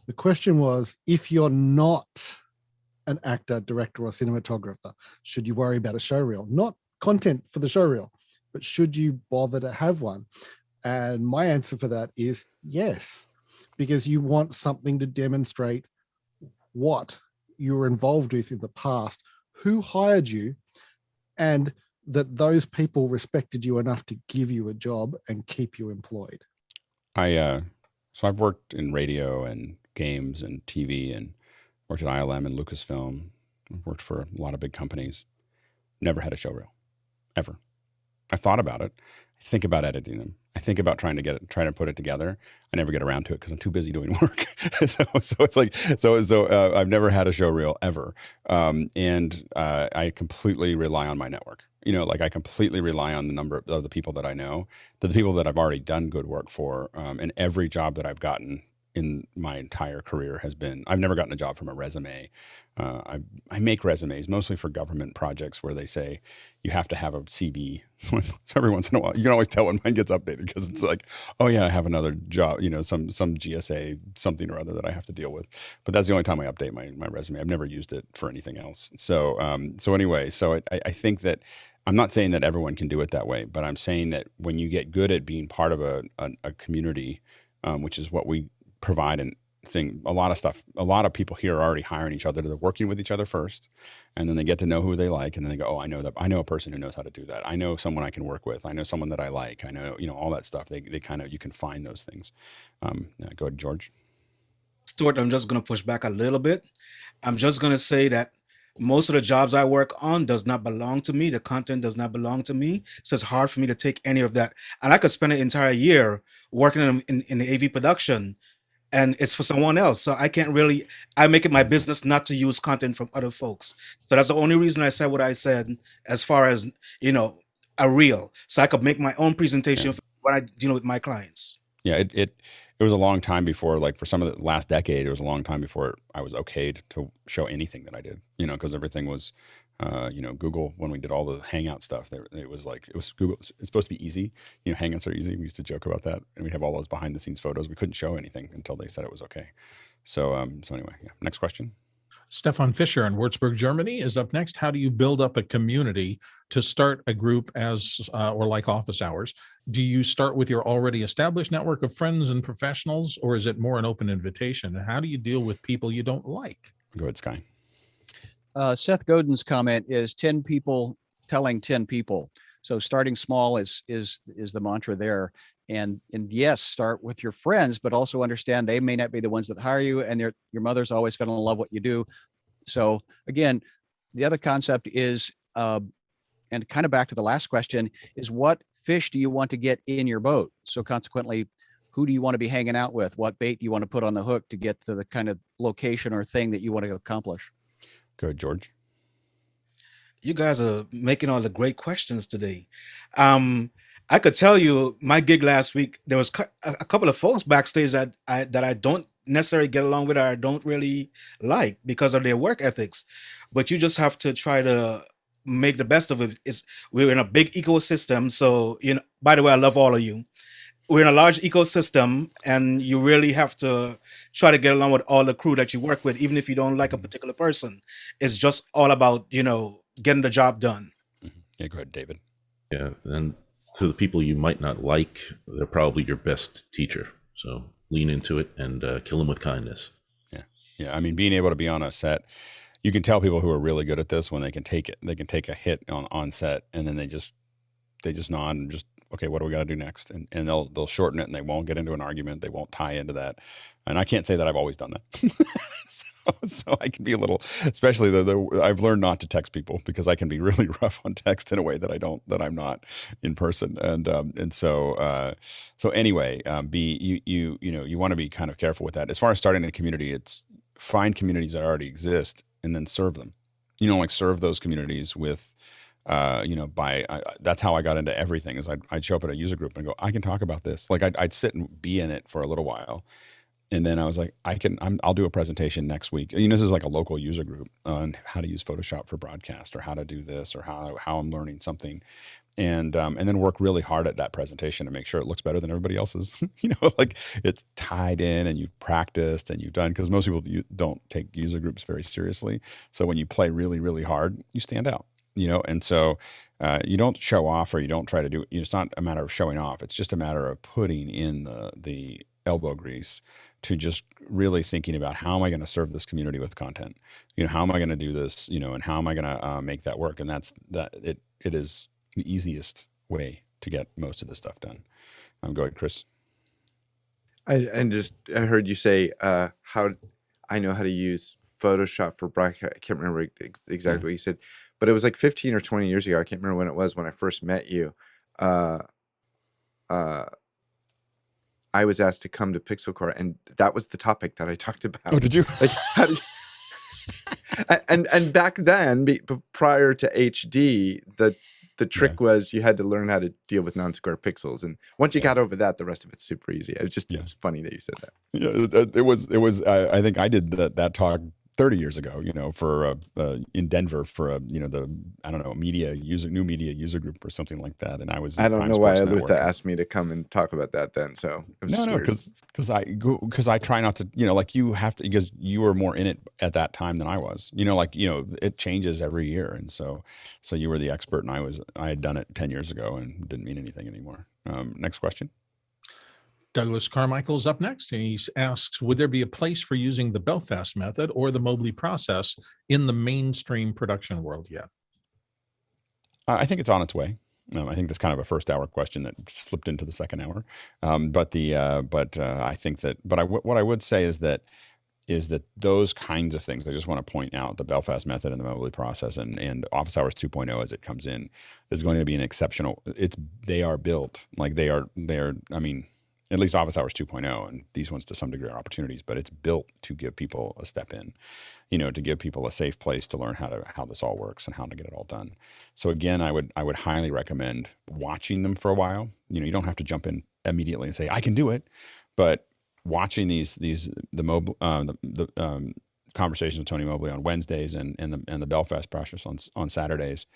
The question was, if you're not an actor, director, or cinematographer, should you worry about a showreel? Not content for the showreel, but should you bother to have one? And my answer for that is yes, because you want something to demonstrate what you were involved with in the past, who hired you, and that those people respected you enough to give you a job and keep you employed. So I've worked in radio and games and TV and worked at ILM and Lucasfilm. I've worked for a lot of big companies. Never had a showreel, ever. I thought about it. I think about editing them. I think about trying to put it together. I never get around to it because I'm too busy doing work. so it's like, I've never had a showreel ever. And I completely rely on my network. Like I completely rely on the number of the people that I know, the people that I've already done good work for. And every job that I've gotten in my entire career has been, I've never gotten a job from a resume. I make resumes mostly for government projects where they say you have to have a CV. So every once in a while, you can always tell when mine gets updated because it's like, oh yeah, I have another job, some GSA something or other that I have to deal with. But that's the only time I update my resume. I've never used it for anything else. So anyway, I think that I'm not saying that everyone can do it that way, but I'm saying that when you get good at being part of a community, which is what we provide and thing, a lot of people here are already hiring each other. They're working with each other first, and then they get to know who they like, and then they go, oh, I know a person who knows how to do that. I know someone I can work with. I know someone that I like. I know, all that stuff. They kind of, you can find those things. Go ahead, George. Stuart, I'm just going to push back a little bit. I'm just going to say that most of the jobs I work on does not belong to me. The content does not belong to me. So it's hard for me to take any of that. And I could spend an entire year working in the AV production, and it's for someone else. So I make it my business not to use content from other folks. So that's the only reason I said what I said as far as, a reel. So I could make my own presentation when I deal with my clients. Yeah, it was a long time before, like for some of the last decade, it was a long time before I was okayed to show anything that I did, because everything was, Google, when we did all the Hangout stuff, it was Google, it's supposed to be easy. Hangouts are easy. We used to joke about that. And we have all those behind the scenes photos. We couldn't show anything until they said it was okay. So anyway, next question. Stefan Fischer in Würzburg, Germany is up next. How do you build up a community to start a group or like office hours? Do you start with your already established network of friends and professionals, or is it more an open invitation? And how do you deal with people you don't like? Go ahead, Schy. Seth Godin's comment is 10 people telling 10 people. So starting small is the mantra there. And yes, start with your friends, but also understand they may not be the ones that hire you, and your mother's always going to love what you do. So again, the other concept is, and kind of back to the last question, is what fish do you want to get in your boat? So consequently, who do you want to be hanging out with? What bait do you want to put on the hook to get to the kind of location or thing that you want to accomplish? Go ahead, George. You guys are making all the great questions today. I could tell you my gig last week, there was a couple of folks backstage that I don't necessarily get along with or I don't really like because of their work ethics. But you just have to try to make the best of it. We're in a big ecosystem. So, by the way, I love all of you. We're in a large ecosystem, and you really have to try to get along with all the crew that you work with, even if you don't like a particular person. It's just all about, getting the job done. Mm-hmm. Yeah, go ahead, David. Yeah, and to the people you might not like, they're probably your best teacher. So lean into it and kill them with kindness. Yeah. I mean, being able to be on a set, you can tell people who are really good at this when they can take it. They can take a hit on set, and then they just nod and just, okay, what do we got to do next? And they'll shorten it, and they won't get into an argument. They won't tie into that. And I can't say that I've always done that. so I can be a little, especially I've learned not to text people because I can be really rough on text in a way that I'm not in person. And so anyway, you want to be kind of careful with that. As far as starting a community, it's find communities that already exist and then serve them. Serve those communities with, that's how I got into everything. Is I'd show up at a user group and go, I can talk about this. Like I'd sit and be in it for a little while. And then I was like, I'll do a presentation next week. This is like a local user group on how to use Photoshop for broadcast, or how to do this, or how I'm learning something. and then work really hard at that presentation to make sure it looks better than everybody else's. You know, like it's tied in and you've practiced and you've done, because most people don't take user groups very seriously. So when you play really, really hard, you stand out. You know, and so you don't show off, or you don't try to do. It's not a matter of showing off. It's just a matter of putting in the elbow grease to just really thinking about, how am I going to serve this community with content? You know, how am I going to do this? You know, and how am I going to make that work? And it is the easiest way to get most of this stuff done. Go ahead, Chris. I heard you say how I know how to use Photoshop for broadcast. I can't remember exactly what you said, but it was like 15 or 20 years ago. I can't remember when it was, when I first met you. I was asked to come to Pixel Core, and that was the topic that I talked about. Oh, did you? Like, how do you and back then, prior to HD, the trick was you had to learn how to deal with non-square pixels, and once you got over that, the rest of it's super easy. It was just it was funny that you said that. Yeah, it was. I think I did that talk 30 years ago, you know, for in Denver for you know, the, I don't know, new media user group or something like that. And I was, I don't know why Alutha asked me to come and talk about that then. So it was because I try not to, you know, like you have to, because you were more in it at that time than I was, you know, like, you know, it changes every year. And so you were the expert, and I had done it 10 years ago and didn't mean anything anymore. Next question. Douglas Carmichael's up next. And he asks, would there be a place for using the Belfast method or the Mobley process in the mainstream production world yet? I think it's on its way. I think that's kind of a first hour question that slipped into the second hour. I think that, what I would say is that those kinds of things, I just want to point out the Belfast method and the Mobley process and Office Hours 2.0 as it comes in is going to be an exceptional, they are built like they are, I mean, at least Office Hours 2.0, and these ones to some degree are opportunities, but it's built to give people a step in, you know, to give people a safe place to learn how this all works and how to get it all done. So again, I would highly recommend watching them for a while. You know, you don't have to jump in immediately and say, I can do it, but watching the conversations with Tony Mobley on Wednesdays and the Belfast process on Saturdays,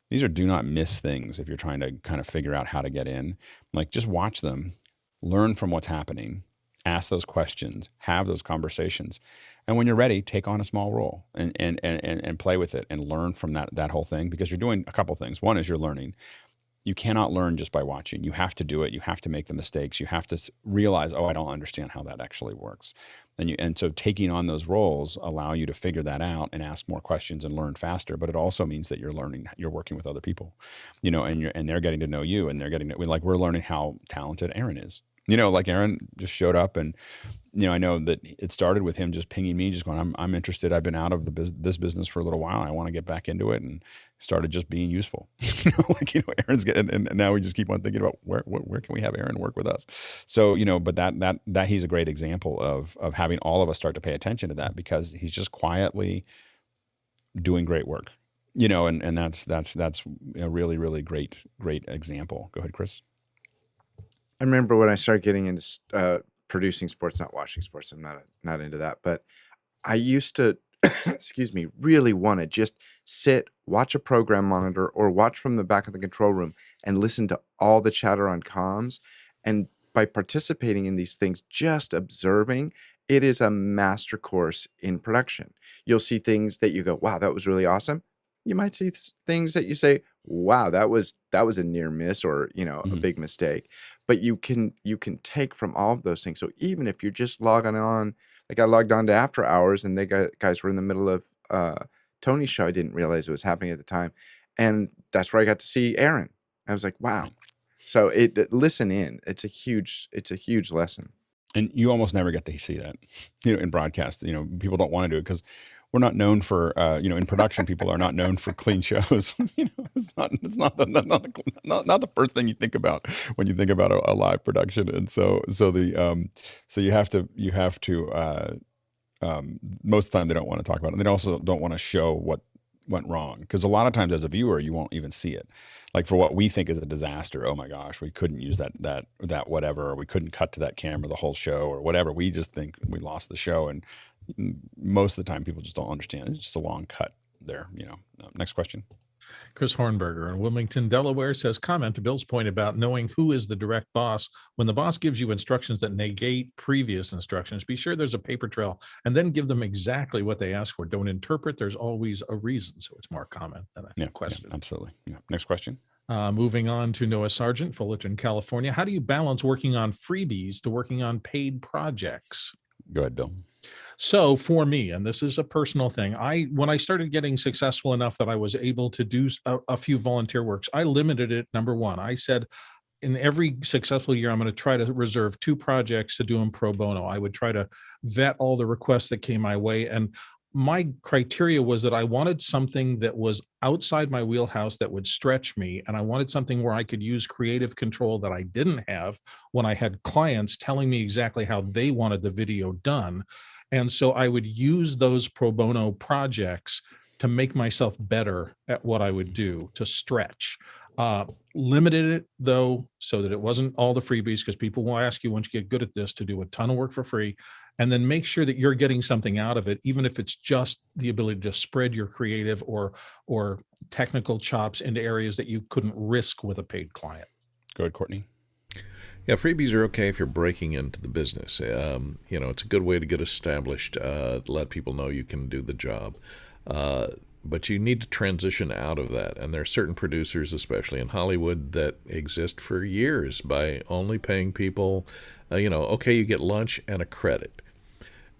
these are do not miss things if you're trying to kind of figure out how to get in. Like, just watch them. Learn from what's happening, ask those questions, have those conversations. And when you're ready, take on a small role and play with it and learn from that whole thing, because you're doing a couple things. One is you're learning. You cannot learn just by watching. You have to do it. You have to make the mistakes. You have to realize, oh, I don't understand how that actually works. And so taking on those roles allow you to figure that out and ask more questions and learn faster. But it also means that you're learning, you're working with other people, you know, and they're getting to know you, and they're getting to, like, we're learning how talented Aaron is. You know, like Aaron just showed up, and, you know, I know that it started with him just pinging me, just going, I'm interested. I've been out of this business for a little while. I want to get back into it, and started just being useful. You know, like, you know, Aaron's getting, and now we just keep on thinking about where can we have Aaron work with us? So, you know, but that he's a great example of having all of us start to pay attention to that, because he's just quietly doing great work, you know, and that's a really, really great example. Go ahead, Chris. I remember when I started getting into producing sports, not watching sports. I'm not into that, but I used to, excuse me, really want to just sit, watch a program monitor, or watch from the back of the control room and listen to all the chatter on comms. And by participating in these things, just observing, it is a master course in production. You'll see things that you go, wow, that was really awesome. You might see things that you say, wow, that was a near miss, or, you know, a big mistake. But you can take from all of those things. So even if you're just logging on, like I logged on to After Hours, and they guys were in the middle of Tony's show. I didn't realize it was happening at the time, and that's where I got to see Aaron. I was like, wow. So listen in. It's a huge lesson. And you almost never get to see that, you know, in broadcast. You know, people don't want to do it because we're not known for, you know, in production, people are not known for clean shows. You know, it's not the first thing you think about when you think about a live production. And so you have to most of the time they don't want to talk about it. And they also don't want to show what went wrong, because a lot of times as a viewer you won't even see it. Like, for what we think is a disaster, oh my gosh, we couldn't use that whatever, or we couldn't cut to that camera the whole show, or whatever. We just think we lost the show, and most of the time people just don't understand. It's just a long cut there, you know. Next question. Chris Hornberger in Wilmington, Delaware says, comment to Bill's point about knowing who is the direct boss. When the boss gives you instructions that negate previous instructions, be sure there's a paper trail and then give them exactly what they ask for. Don't interpret. There's always a reason. So it's more comment than a question. Yeah, absolutely. Yeah. Next question. Moving on to Noah Sargent, Fullerton, California. How do you balance working on freebies to working on paid projects? Go ahead, Bill. So for me, and this is a personal thing, when I started getting successful enough that I was able to do a few volunteer works, I limited it. Number one, I said, in every successful year, I'm going to try to reserve 2 projects to do them pro bono. I would try to vet all the requests that came my way. And my criteria was that I wanted something that was outside my wheelhouse that would stretch me. And I wanted something where I could use creative control that I didn't have when I had clients telling me exactly how they wanted the video done. And so I would use those pro bono projects to make myself better at what I would do, to stretch. Limited it though, so that it wasn't all the freebies, because people will ask you once you get good at this to do a ton of work for free, and then make sure that you're getting something out of it, even if it's just the ability to spread your creative or technical chops into areas that you couldn't risk with a paid client. Go ahead, Courtney. Yeah, freebies are okay if you're breaking into the business. It's a good way to get established, let people know you can do the job. But you need to transition out of that. And there are certain producers, especially in Hollywood, that exist for years by only paying people, okay, you get lunch and a credit.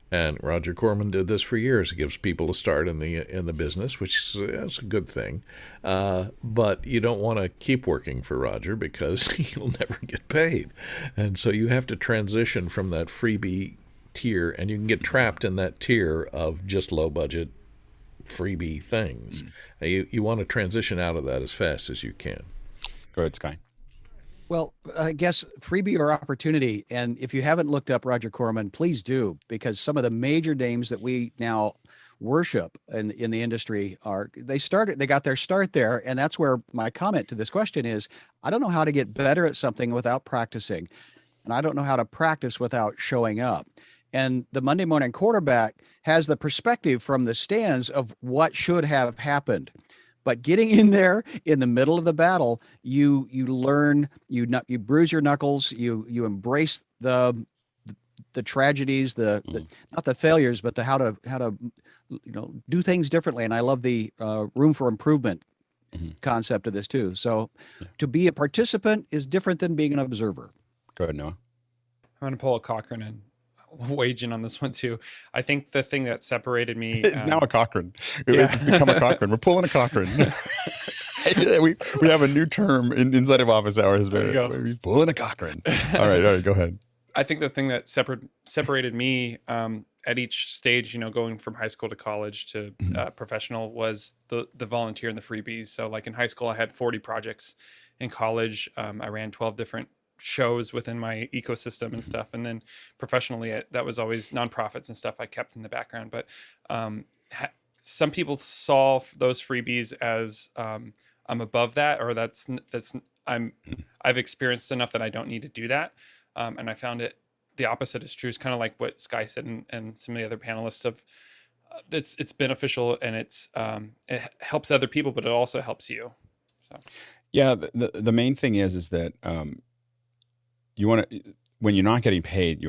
And Roger Corman did this for years. He gives people a start in the business, which is a good thing. But you don't want to keep working for Roger because you'll never get paid. And so you have to transition from that freebie tier, and you can get trapped in that tier of just low budget freebie things. You want to transition out of that as fast as you can. Go ahead, Schy. Well, I guess freebie or opportunity. And if you haven't looked up Roger Corman, please do, because some of the major names that we now worship in the industry they got their start there. And that's where my comment to this question is, I don't know how to get better at something without practicing. And I don't know how to practice without showing up. And the Monday morning quarterback has the perspective from the stands of what should have happened. But getting in there in the middle of the battle, you learn, you bruise your knuckles, you embrace the tragedies, not the failures, but the how to do things differently. And I love the room for improvement concept of this too. So to be a participant is different than being an observer. Go ahead, Noah. I'm going to pull a Cochran and wage in on this one too. I think the thing that separated me it's now a Cochran. It's become a Cochran. We're pulling a Cochran. we have a new term inside of office hours. We're pulling a Cochran. All right, go ahead. I think the thing that separated me at each stage, going from high school to college to professional, was the volunteer and the freebies. So like in high school, I had 40 projects. In college, I ran 12 different shows within my ecosystem and stuff. And then professionally, that was always nonprofits and stuff I kept in the background. But some people saw those freebies as I'm above that, or I've experienced enough that I don't need to do that. And I found it the opposite is true. It's kind of like what Schy said and some of the other panelists of it's beneficial, and it helps other people, but it also helps you. So. Yeah, the main thing is that you want to, when you're not getting paid,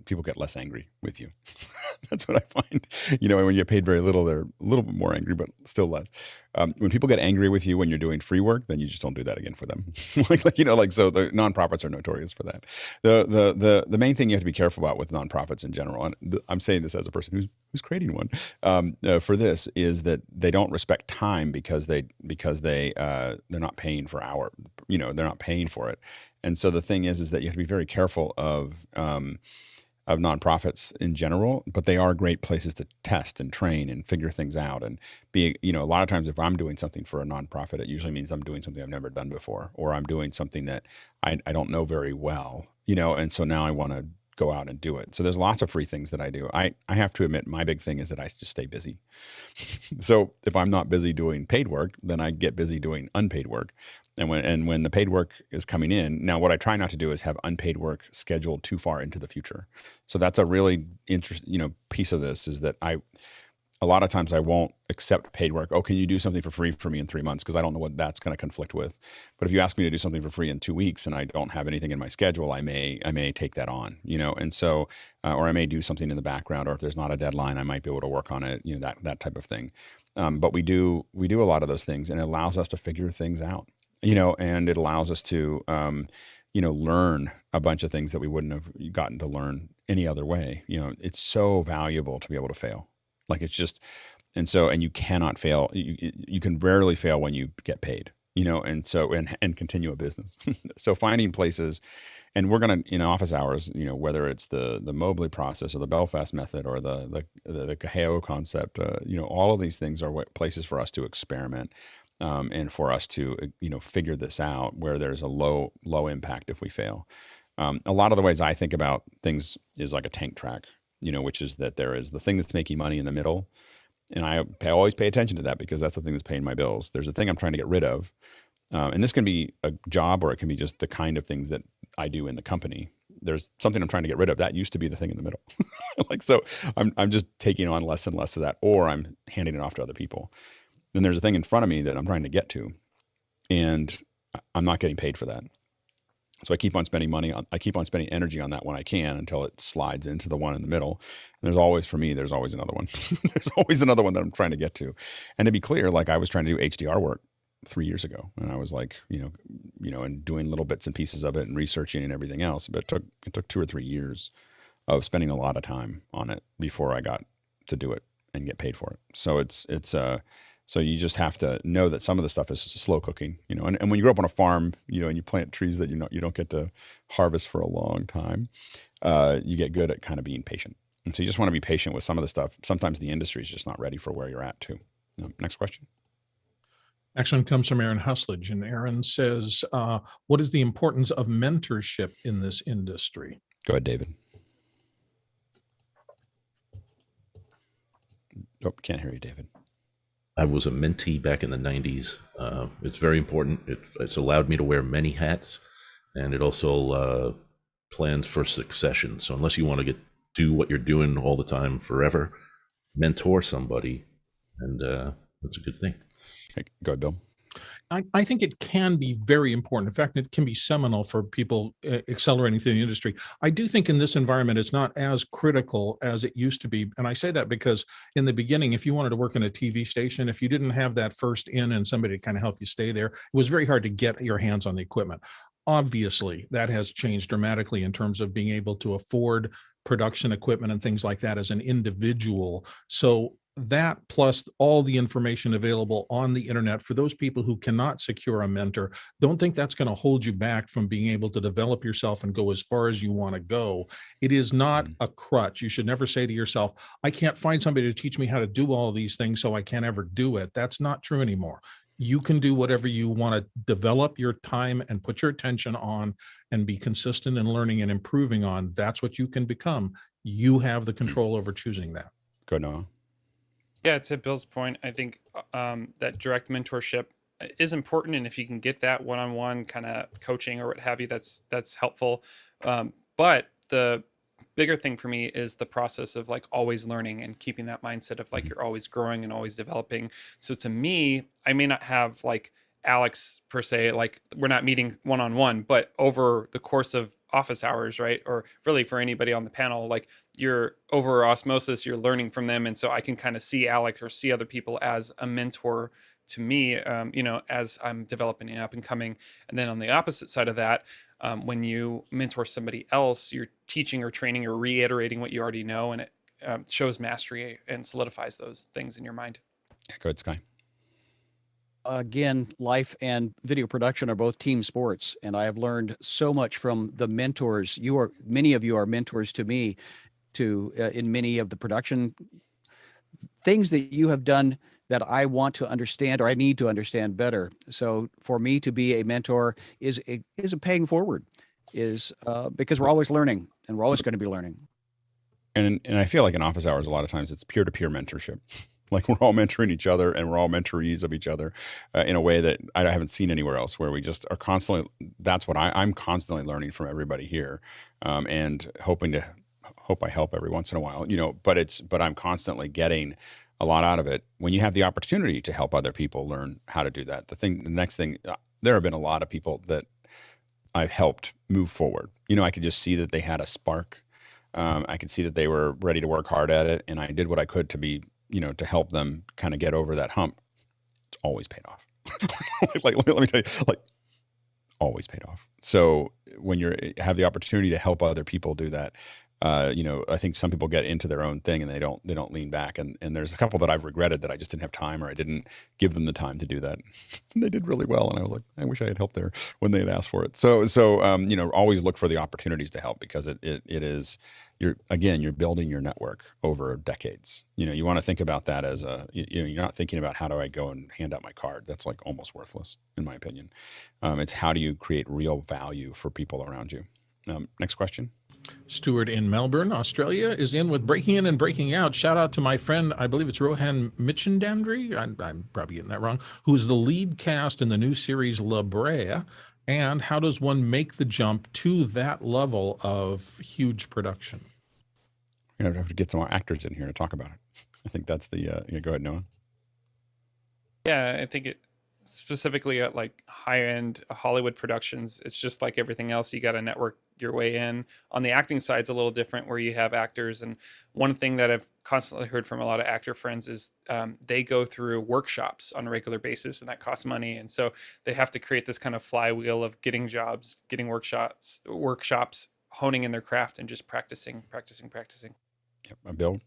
people get less angry with you. That's what I find. When you get paid very little, they're a little bit more angry, but still less. When people get angry with you when you're doing free work, then you just don't do that again for them. So the nonprofits are notorious for that. The main thing you have to be careful about with nonprofits in general, and I'm saying this as a person who's creating one, for this, is that they don't respect time because they're not paying for they're not paying for it. And so the thing is that you have to be very careful of nonprofits in general, but they are great places to test and train and figure things out and be, a lot of times if I'm doing something for a nonprofit, it usually means I'm doing something I've never done before, or I'm doing something that I don't know very well, and so now I want to go out and do it. So there's lots of free things that I do. I have to admit, my big thing is that I just stay busy. So if I'm not busy doing paid work, then I get busy doing unpaid work. And when the paid work is coming in, now what I try not to do is have unpaid work scheduled too far into the future. So that's a really interesting, piece of this, is that a lot of times I won't accept paid work. Oh, can you do something for free for me in 3 months? Because I don't know what that's going to conflict with. But if you ask me to do something for free in 2 weeks and I don't have anything in my schedule, I may take that on, and so, or I may do something in the background, or if there's not a deadline, I might be able to work on it, that type of thing. But we do a lot of those things, and it allows us to figure things out, and it allows us to, learn a bunch of things that we wouldn't have gotten to learn any other way. It's so valuable to be able to fail. Like it's just, and you cannot fail. You can rarely fail when you get paid, and continue a business. So finding places, and we're going to, in office hours, whether it's the Mobley process or the Belfast method or the Caheo concept, all of these things are places for us to experiment, and for us to, figure this out where there's a low impact if we fail. A lot of the ways I think about things is like a tank track, which is that there is the thing that's making money in the middle. And I always pay attention to that because that's the thing that's paying my bills. There's a thing I'm trying to get rid of. And this can be a job, or it can be just the kind of things that I do in the company. There's something I'm trying to get rid of. That used to be the thing in the middle. So I'm just taking on less and less of that, or I'm handing it off to other people. Then there's a thing in front of me that I'm trying to get to, and I'm not getting paid for that. So I keep on spending energy on that when I can until it slides into the one in the middle. And there's always another one. There's always another one that I'm trying to get to. And to be clear, like I was trying to do HDR work 3 years ago, and I was like, and doing little bits and pieces of it and researching and everything else. But it took 2 or 3 years of spending a lot of time on it before I got to do it and get paid for it. So so you just have to know that some of the stuff is slow cooking, and when you grow up on a farm, and you plant trees that you don't get to harvest for a long time, you get good at kind of being patient. And so you just want to be patient with some of the stuff. Sometimes the industry is just not ready for where you're at too. Next question. Next one comes from Aaron Husledge, and Aaron says, what is the importance of mentorship in this industry? Go ahead, David. Nope, can't hear you, David. I was a mentee back in the 90s. It's very important. It's allowed me to wear many hats, and it also plans for succession. So unless you want to do what you're doing all the time forever, mentor somebody, and that's a good thing. Okay, go ahead, Bill. I think it can be very important. In fact, it can be seminal for people accelerating through the industry. I do think in this environment, it's not as critical as it used to be. And I say that because in the beginning, if you wanted to work in a TV station, if you didn't have that first in and somebody to kind of help you stay there, it was very hard to get your hands on the equipment. Obviously, that has changed dramatically in terms of being able to afford production equipment and things like that as an individual. So that plus all the information available on the internet for those people who cannot secure a mentor, don't think that's going to hold you back from being able to develop yourself and go as far as you want to go. It is not a crutch. You should never say to yourself, I can't find somebody to teach me how to do all of these things, so I can't ever do it. That's not true anymore. You can do whatever you want to develop your time and put your attention on and be consistent in learning and improving on. That's what you can become. You have the control over choosing that. Go Noah. Yeah, to Bill's point, I think that direct mentorship is important, and if you can get that one-on-one kind of coaching or what have you, that's helpful. But the bigger thing for me is the process of like always learning and keeping that mindset of like you're always growing and always developing. So to me, I may not have like Alex per se, like we're not meeting one-on-one, but over the course of office hours, right? Or really for anybody on the panel, like you're over osmosis, you're learning from them. And so I can kind of see Alex or see other people as a mentor to me, as I'm developing and up and coming. And then on the opposite side of that, when you mentor somebody else, you're teaching or training or reiterating what you already know, and it shows mastery and solidifies those things in your mind. Yeah, go ahead, Schy. Again, life and video production are both team sports, and I have learned so much from the mentors. Many of you are mentors to me, in many of the production things that you have done that I want to understand or I need to understand better. So for me to be a mentor is a paying forward, because we're always learning and we're always going to be learning. And I feel like in office hours, a lot of times it's peer-to-peer mentorship. Like we're all mentoring each other and we're all mentorees of each other in a way that I haven't seen anywhere else, where we just are constantly, that's what I'm constantly learning from everybody here, and hope I help every once in a while, but I'm constantly getting a lot out of it. When you have the opportunity to help other people learn how to do that, the next thing, there have been a lot of people that I've helped move forward. I could just see that they had a spark. I could see that they were ready to work hard at it, and I did what I could to be, to help them kind of get over that hump. It's always paid off. Let me tell you, always paid off. So when you have the opportunity to help other people do that, I think some people get into their own thing and they don't lean back. And there's a couple that I've regretted that I just didn't have time, or I didn't give them the time to do that. And they did really well. And I was like, I wish I had helped there when they had asked for it. So always look for the opportunities to help, because it is, you're building your network over decades. You want to think about that as you're not thinking about how do I go and hand out my card. That's like almost worthless in my opinion. It's how do you create real value for people around you? Next question. Stuart in Melbourne, Australia, is in with Breaking In and Breaking Out. Shout out to my friend, I believe it's Rohan Michendandri, I'm probably getting that wrong, who is the lead cast in the new series La Brea. And how does one make the jump to that level of huge production? We're going to have to get some more actors in here to talk about it. I think that's the, go ahead, Noah. Yeah, I think it specifically at like high-end Hollywood productions, it's just like everything else. You got to network your way in. On the acting side, it's a little different, where you have actors. And one thing that I've constantly heard from a lot of actor friends is they go through workshops on a regular basis, and that costs money. And so they have to create this kind of flywheel of getting jobs, getting workshops, honing in their craft, and just practicing. Yep, Bill.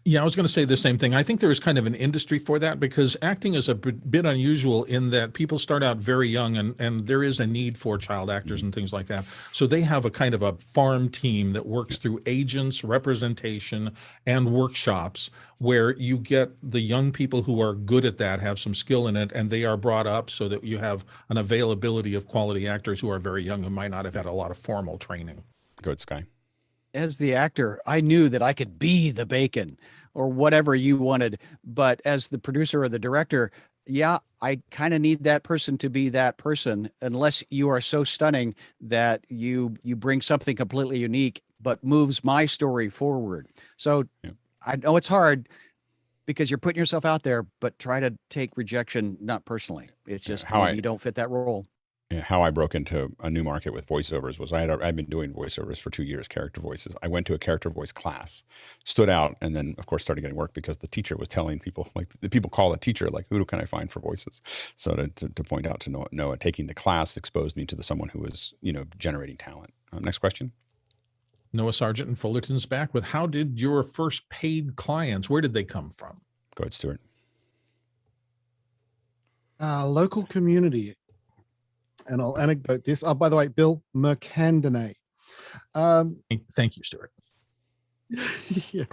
Yeah, I was going to say the same thing. I think there is kind of an industry for that, because acting is a bit unusual in that people start out very young, and there is a need for child actors and things like that. So they have a kind of a farm team that works through agents, representation, and workshops, where you get the young people who are good at that, have some skill in it, and they are brought up so that you have an availability of quality actors who are very young, who might not have had a lot of formal training. Go ahead, Schy. As the actor, I knew that I could be the bacon or whatever you wanted. But as the producer or the director, yeah, I kind of need that person to be that person, unless you are so stunning that you bring something completely unique, but moves my story forward. So yeah. I know it's hard because you're putting yourself out there, but try to take rejection, not personally. It's just you don't fit that role. How I broke into a new market with voiceovers was I'd been doing voiceovers for 2 years, character voices. I went to a character voice class, stood out, and then of course started getting work because the teacher was telling people, like the people call a teacher, like, who can I find for voices? So to point out to Noah, taking the class exposed me to someone who was, generating talent. Next question. Noah Sargent in Fullerton's back with, how did your first paid clients, where did they come from? Go ahead, Stuart. Local community. And I'll anecdote this. Oh, by the way, Bill Mercandone. Thank you, Stuart. Yeah.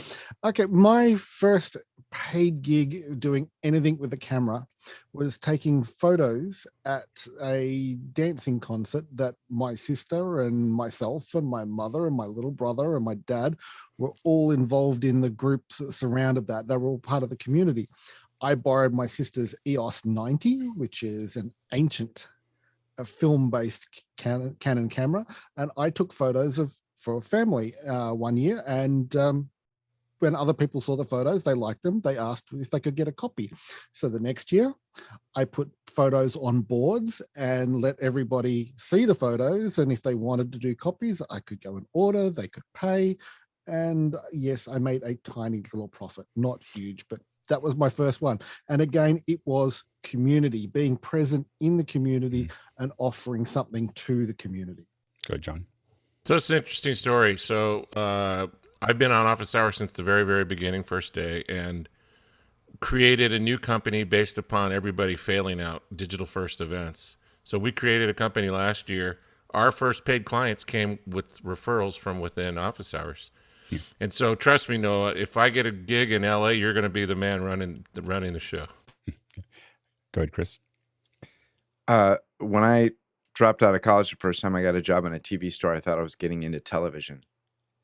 Okay. My first paid gig doing anything with a camera was taking photos at a dancing concert that my sister and myself and my mother and my little brother and my dad were all involved in. The groups that surrounded that. They were all part of the community. I borrowed my sister's EOS 90, which is an ancient a film-based Canon camera, and I took photos for a family one year, and when other people saw the photos, they liked them. They asked if they could get a copy. So the next year, I put photos on boards and let everybody see the photos, and if they wanted to do copies, I could go and order, they could pay, and yes, I made a tiny little profit, not huge, but that was my first one. And again, it was community, being present in the community and offering something to the community. Good, John. So it's an interesting story. So I've been on Office Hours since the very, very beginning, first day, and created a new company based upon everybody failing out digital first events. So we created a company last year. Our first paid clients came with referrals from within Office Hours. And so trust me, Noah, if I get a gig in LA, you're going to be the man running the show. Go ahead, Chris. When I dropped out of college the first time I got a job in a TV store, I thought I was getting into television.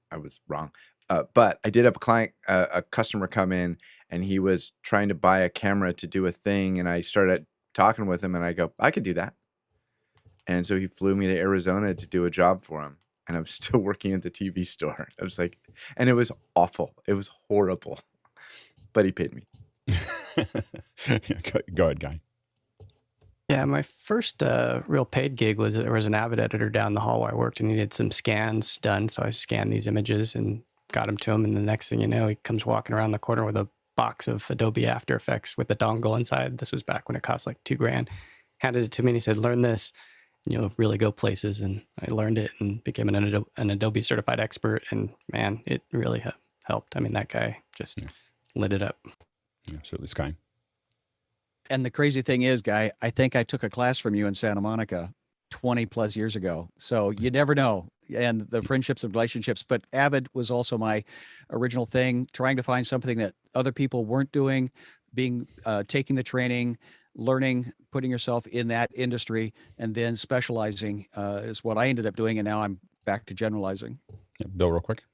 I was wrong. But I did have a customer come in, and he was trying to buy a camera to do a thing. And I started talking with him, and I go, I could do that. And so he flew me to Arizona to do a job for him. And I'm still working at the TV store. I was like, and it was awful. It was horrible. but he paid me. Go ahead, Guy. Yeah, my first real paid gig was there was an Avid editor down the hall where I worked, and he needed some scans done. So I scanned these images and got them to him. And the next thing you know, he comes walking around the corner with a box of Adobe After Effects with the dongle inside. This was back when it cost like $2,000. Handed it to me and he said, "Learn this, and you'll really go places." And I learned it and became an Adobe certified expert. And man, it really helped. I mean, that guy just lit it up. Yeah, absolutely, Schy. And the crazy thing is, Guy, I think I took a class from you in Santa Monica 20 plus years ago. So you never know. And the friendships and relationships, but Avid was also my original thing, trying to find something that other people weren't doing, taking the training, learning, putting yourself in that industry, and then specializing is what I ended up doing. And now I'm back to generalizing. Yeah, Bill, real quick.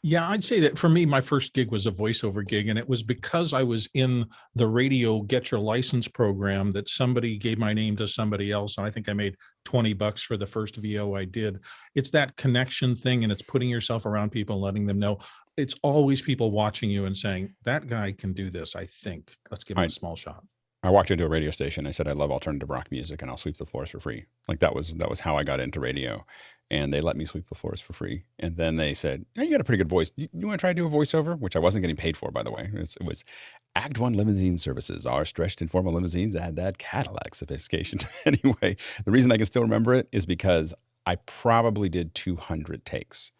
Yeah, I'd say that for me, my first gig was a voiceover gig, and it was because I was in the radio Get Your License program that somebody gave my name to somebody else, and I think I made $20 for the first VO I did. It's that connection thing, and it's putting yourself around people and letting them know. It's always people watching you and saying, that guy can do this, I think. Let's give him a small shot. I walked into a radio station. I said, I love alternative rock music and I'll sweep the floors for free. Like that was how I got into radio. And they let me sweep the floors for free. And then they said, hey, you got a pretty good voice. You want to try to do a voiceover? Which I wasn't getting paid for, by the way. It was Act 1 Limousine Services. Our stretched informal limousines add that Cadillac sophistication. Anyway, the reason I can still remember it is because I probably did 200 takes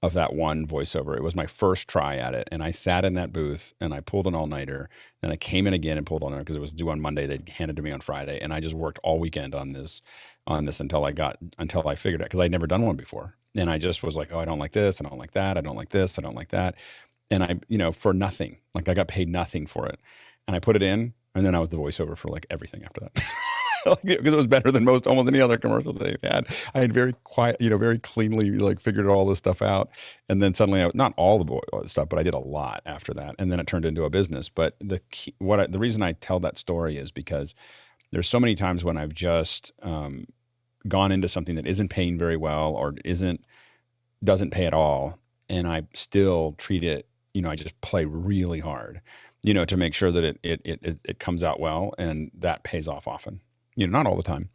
of that one voiceover. It was my first try at it. And I sat in that booth and I pulled an all-nighter. Then I came in again and pulled on it because it was due on Monday. They handed it to me on Friday. And I just worked all weekend on this until I figured it, because I'd never done one before. And I just was like, oh, I don't like this. I don't like that. I don't like this. I don't like that. And I, for nothing, like I got paid nothing for it. And I put it in, and then I was the voiceover for like everything after that. Because it was better than almost any other commercial that they've had. I had very quiet, very cleanly like figured all this stuff out. And then suddenly, not all the stuff, but I did a lot after that. And then it turned into a business. But the reason I tell that story is because there's so many times when I've just gone into something that isn't paying very well or doesn't pay at all. And I still treat it, I just play really hard, to make sure that it comes out well, and that pays off often. Not all the time.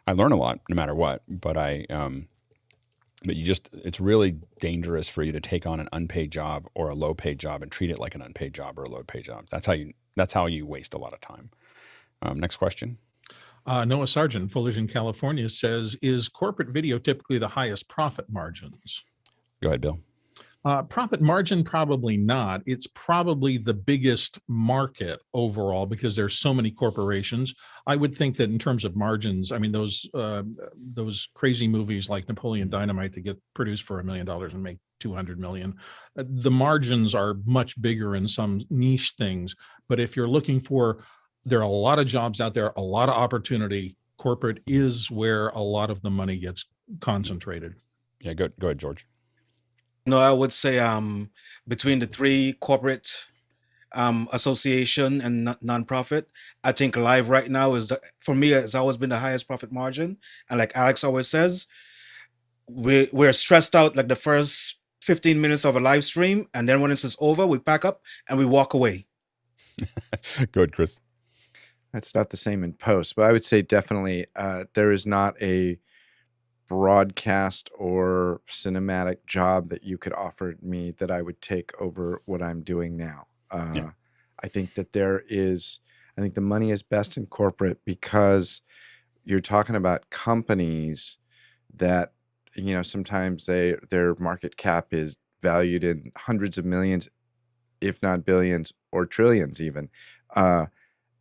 I learn a lot no matter what, but it's really dangerous for you to take on an unpaid job or a low paid job and treat it like an unpaid job or a low paid job. That's how you waste a lot of time. Next question. Noah Sargent, Fullerton, California says, is corporate video typically the highest profit margins? Go ahead, Bill. Profit margin, probably not. It's probably the biggest market overall because there's so many corporations. I would think that in terms of margins, I mean, those crazy movies like Napoleon Dynamite that get produced for $1 million and make 200 million, the margins are much bigger in some niche things. But if you're looking for, there are a lot of jobs out there, a lot of opportunity. Corporate is where a lot of the money gets concentrated. Yeah, go ahead, George. No, I would say between the three corporate association and nonprofit, I think live right now for me, it's always been the highest profit margin. And like Alex always says, we're stressed out like the first 15 minutes of a live stream, and then when it's over, we pack up and we walk away. Good, Chris. That's not the same in post, but I would say definitely there is not a broadcast or cinematic job that you could offer me that I would take over what I'm doing now. I think that I think the money is best in corporate because you're talking about companies that, sometimes their market cap is valued in hundreds of millions, if not billions or trillions even.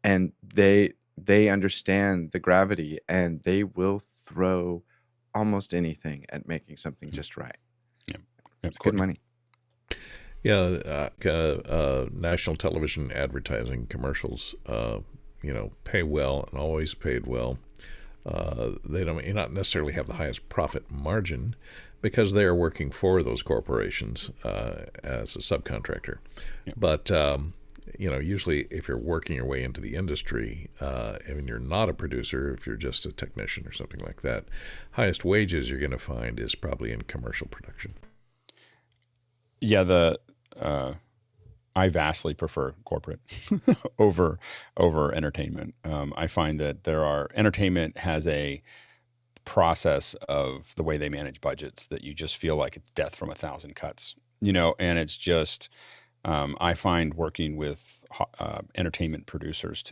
And they understand the gravity, and they will throw almost anything at making something just right. Yeah, it's good money. Yeah, national television advertising commercials, pay well and always paid well. They may not necessarily have the highest profit margin because they are working for those corporations as a subcontractor. Yeah. But usually if you're working your way into the industry, and you're not a producer, if you're just a technician or something like that, highest wages you're going to find is probably in commercial production. Yeah, I vastly prefer corporate over entertainment. I find that entertainment has a process of the way they manage budgets that you just feel like it's death from a thousand cuts, and it's just, I find working with entertainment producers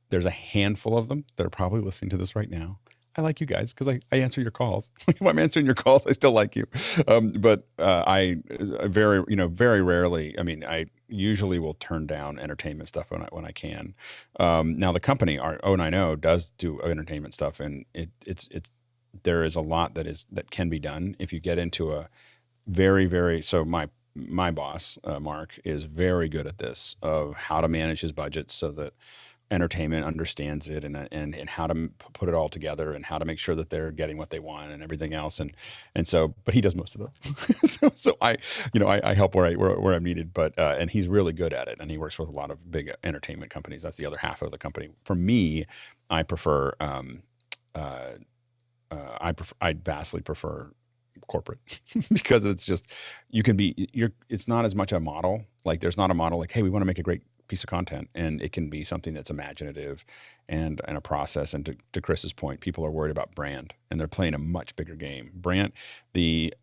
there's a handful of them that are probably listening to this right now. I like you guys because I answer your calls. If I'm answering your calls, I still like you. But I very rarely, I usually will turn down entertainment stuff when I can. Now the company, our 090, does do entertainment stuff, and there is a lot that can be done if you get into a so my boss, Mark, is very good at this, of how to manage his budget so that entertainment understands it, and how to put it all together, and how to make sure that they're getting what they want and everything else. And so, but he does most of those. so I help where I'm needed, but and he's really good at it, and he works with a lot of big entertainment companies. That's the other half of the company. For me, I prefer, I vastly prefer corporate because it's just, it's not as much a model. Like there's not a model like, hey, we want to make a great piece of content, and it can be something that's imaginative and a process. And to Chris's point, people are worried about brand, and they're playing a much bigger game. Brand, the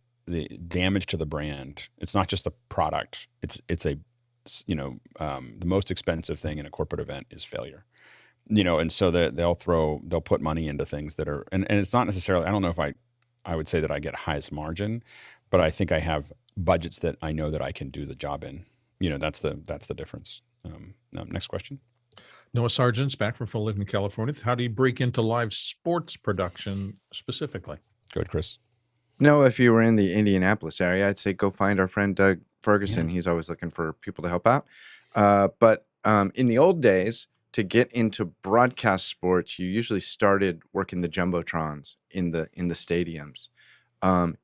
damage to the brand, it's not just the product. It's a the most expensive thing in a corporate event is failure. And so they'll put money into things that are, and it's not necessarily, I don't know if I would say that I get highest margin, but I think I have budgets that I know that I can do the job in. That's the difference. Next question. Noah Sargent's back from Fulton in California. How do you break into live sports production specifically? Go ahead, Chris. No, if you were in the Indianapolis area, I'd say go find our friend Doug Ferguson. Yeah. He's always looking for people to help out. But in the old days, to get into broadcast sports, you usually started working the jumbotrons in the stadiums.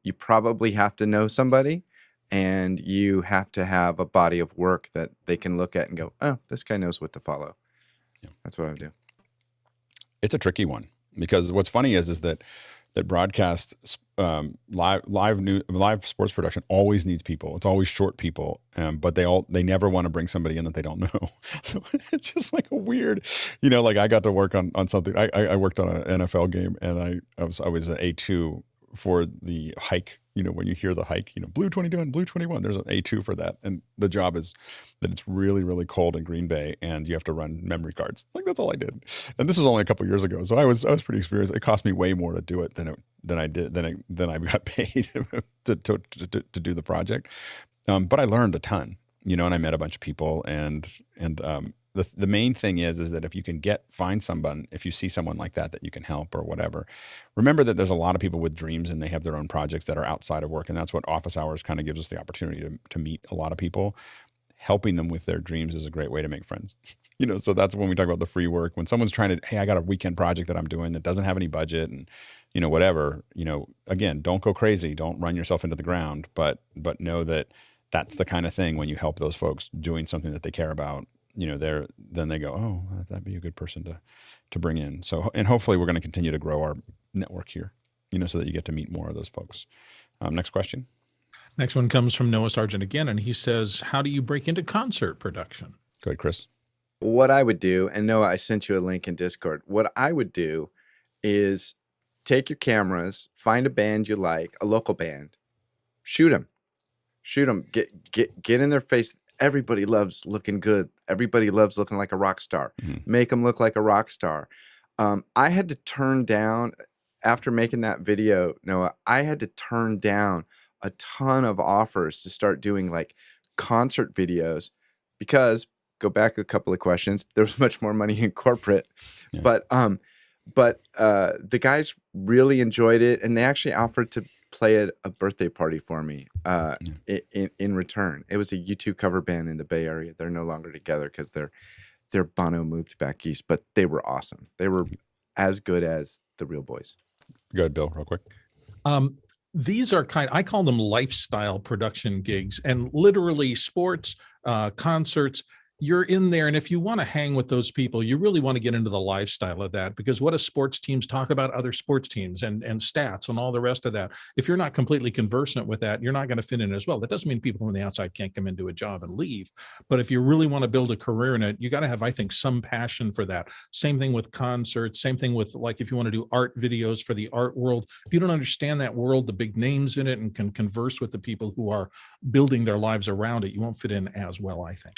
You probably have to know somebody, and you have to have a body of work that they can look at and go, oh, this guy knows what to follow. Yeah. That's what I would do. It's a tricky one, because what's funny is that broadcast live sports production always needs people. It's always short people, but they never want to bring somebody in that they don't know. So it's just like a weird, like I got to work on something. I worked on an NFL game, and I was an A2 for the hike. When you hear the hike, blue 22 and blue 21, there's an A2 for that. And the job is that it's really, really cold in Green Bay, and you have to run memory cards. Like, that's all I did. And this was only a couple of years ago, so I was pretty experienced. It cost me way more to do it than I got paid to do the project. But I learned a ton, and I met a bunch of people, and the main thing is that if you can find someone, if you see someone like that you can help or whatever, remember that there's a lot of people with dreams, and they have their own projects that are outside of work. And that's what office hours kind of gives us the opportunity to meet a lot of people. Helping them with their dreams is a great way to make friends. So that's when we talk about the free work. When someone's trying to, hey, I got a weekend project that I'm doing that doesn't have any budget, and whatever, again, don't go crazy. Don't run yourself into the ground, but know that that's the kind of thing when you help those folks doing something that they care about, then they go, oh, that'd be a good person to bring in. So, and hopefully we're going to continue to grow our network here, so that you get to meet more of those folks. Next question. Next one comes from Noah Sargent again, and he says, how do you break into concert production? Go ahead, Chris. What I would do, and Noah, I sent you a link in Discord. What I would do is take your cameras, find a band you like, a local band, shoot them, get in their face. Everybody loves looking good. Everybody loves looking like a rock star. Mm-hmm. Make them look like a rock star. I had to turn down, after making that video, Noah, I had to turn down a ton of offers to start doing like concert videos, because, go back a couple of questions, there was much more money in corporate. Yeah. But the guys really enjoyed it, and they actually offered to play a birthday party for me in return. It was a U2 cover band in the Bay Area. They're no longer together because their Bono moved back east, but they were awesome. They were as good as the real boys. Go ahead, Bill, real quick. These are I call them lifestyle production gigs, and literally sports, concerts. you're in there, and if you want to hang with those people, you really want to get into the lifestyle of that, because what do sports teams talk about? Other sports teams and stats and all the rest of that. If you're not completely conversant with that, you're not going to fit in as well. That doesn't mean people from the outside can't come into a job and leave, but if you really want to build a career in it, you got to have, I think, some passion for that. Same thing with concerts, same thing with, like, if you want to do art videos for the art world, if you don't understand that world, the big names in it, and can converse with the people who are building their lives around it, you won't fit in as well, I think.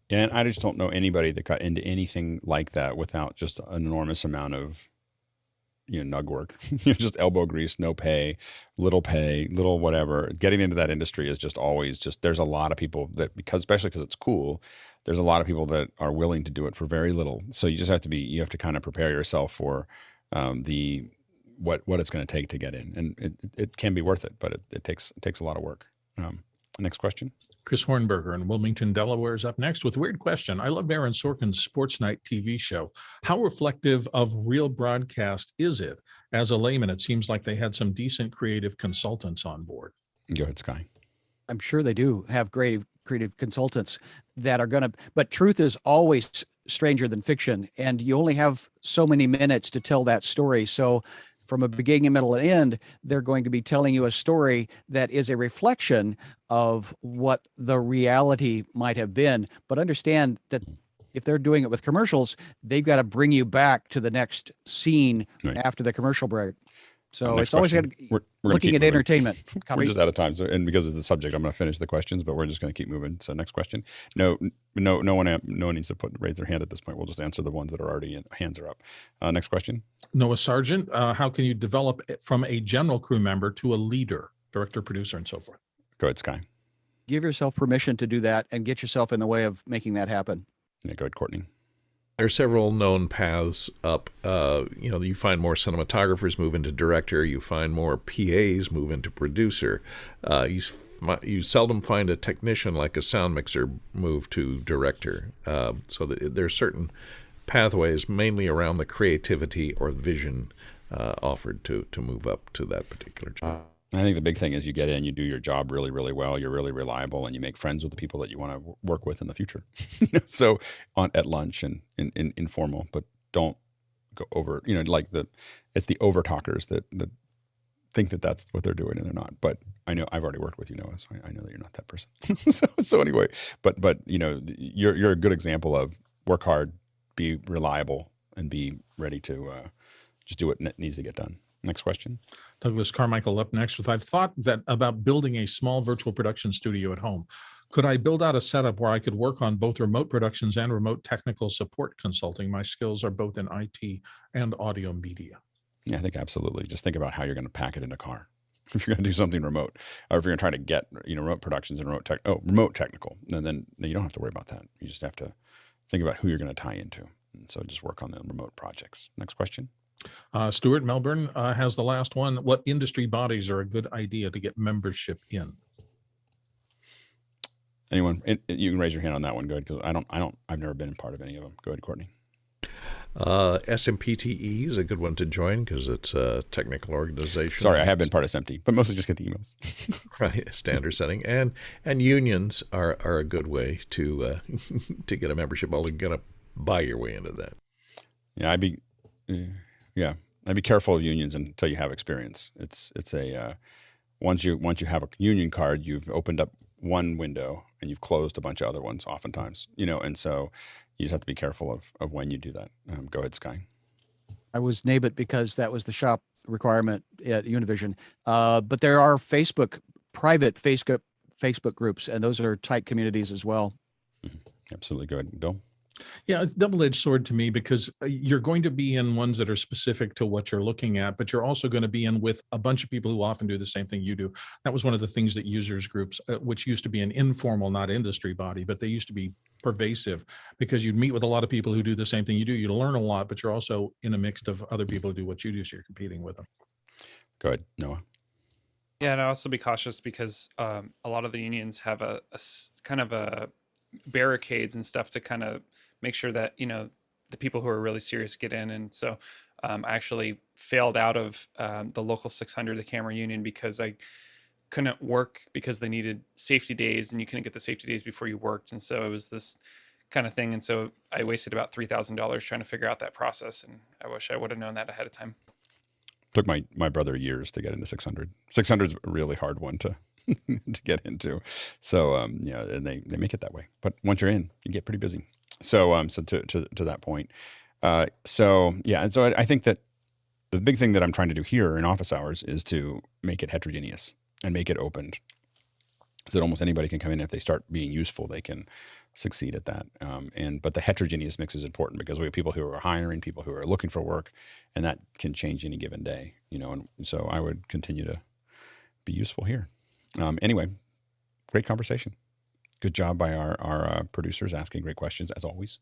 And I just don't know anybody that got into anything like that without just an enormous amount of, nug work, just elbow grease, no pay, little whatever. Getting into that industry is just always there's a lot of people that, especially because it's cool, there's a lot of people that are willing to do it for very little. So you just have to kind of prepare yourself for what it's going to take to get in. And it can be worth it, but it takes a lot of work. Next question. Chris Hornberger in Wilmington, Delaware is up next with a weird question. I love Aaron Sorkin's Sports Night TV show. How reflective of real broadcast is it? As a layman, it seems like they had some decent creative consultants on board. Go ahead, Schy. I'm sure they do have creative consultants that are going to, but truth is always stranger than fiction. And you only have so many minutes to tell that story. So from a beginning, middle, and end, they're going to be telling you a story that is a reflection of what the reality might have been. But understand that if they're doing it with commercials, they've got to bring you back to the next scene after the commercial break. So it's always going to looking at entertainment. We're just out of time, so, and because it's the subject, I'm going to finish the questions, but we're just going to keep moving. So next question. No one needs to raise their hand at this point. We'll just answer the ones that are already in. Hands are up. Next question. Noah Sargent, how can you develop from a general crew member to a leader, director, producer, and so forth? Go ahead, Schy. Give yourself permission to do that and get yourself in the way of making that happen. Yeah, go ahead, Courtney. There are several known paths up. You find more cinematographers move into director. You find more PAs move into producer. You seldom find a technician like a sound mixer move to director. So there are certain pathways, mainly around the creativity or vision offered to move up to that particular job. I think the big thing is you get in, you do your job really, really well, you're really reliable, and you make friends with the people that you want to work with in the future. So at lunch and in informal, but don't go over, it's the over talkers that think that that's what they're doing and they're not. But I know I've already worked with you, Noah, so I know that you're not that person. so anyway, but you're a good example of work hard, be reliable, and be ready to just do what needs to get done. Next question. Douglas Carmichael up next with, I've thought about building a small virtual production studio at home. Could I build out a setup where I could work on both remote productions and remote technical support consulting? My skills are both in IT and audio media. Yeah, I think absolutely. Just think about how you're going to pack it in a car. If you're going to do something remote, or if you're going to try to get remote productions and remote technical, and then you don't have to worry about that. You just have to think about who you're going to tie into. And so just work on the remote projects. Next question. Stuart Melbourne has the last one. What industry bodies are a good idea to get membership in? Anyone? You can raise your hand on that one. Go ahead, because I've never been part of any of them. Go ahead, Courtney. SMPTE is a good one to join because it's a technical organization. Sorry, I have been part of SMPTE, but mostly just get the emails. Right, standard setting, and unions are a good way to get a membership. All you're gonna buy your way into that. Yeah, I'd be careful of unions until you have experience. It's a once you have a union card, you've opened up one window and you've closed a bunch of other ones oftentimes, and so you just have to be careful of when you do that. Go ahead, Schy. I was NABIT because that was the shop requirement at Univision. But there are private Facebook groups, and those are tight communities as well. Mm-hmm. Absolutely. Go ahead, Bill. Yeah, it's a double-edged sword to me, because you're going to be in ones that are specific to what you're looking at, but you're also going to be in with a bunch of people who often do the same thing you do. That was one of the things that users groups, which used to be an informal, not industry body, but they used to be pervasive, because you'd meet with a lot of people who do the same thing you do. You learn a lot, but you're also in a mix of other people who do what you do, so you're competing with them. Go ahead, Noah. Yeah, and I also be cautious because a lot of the unions have a kind of a barricades and stuff to kind of make sure that the people who are really serious get in. And so I actually failed out of the local 600, the camera union, because couldn't work because they needed safety days, and you couldn't get the safety days before you worked. And so it was this kind of thing. And so I wasted about $3,000 trying to figure out that process. And I wish I would have known that ahead of time. Took my brother years to get into 600. 600 is a really hard one to to get into. So yeah, and they make it that way. But once you're in, you get pretty busy. So so to that point. So yeah, and so I think that the big thing that I'm trying to do here in office hours is to make it heterogeneous and make it open, so that almost anybody can come in. If they start being useful, they can succeed at that. But the heterogeneous mix is important because we have people who are hiring, people who are looking for work, and that can change any given day, you know. And so I would continue to be useful here. Anyway, great conversation. Good job by our producers asking great questions as always.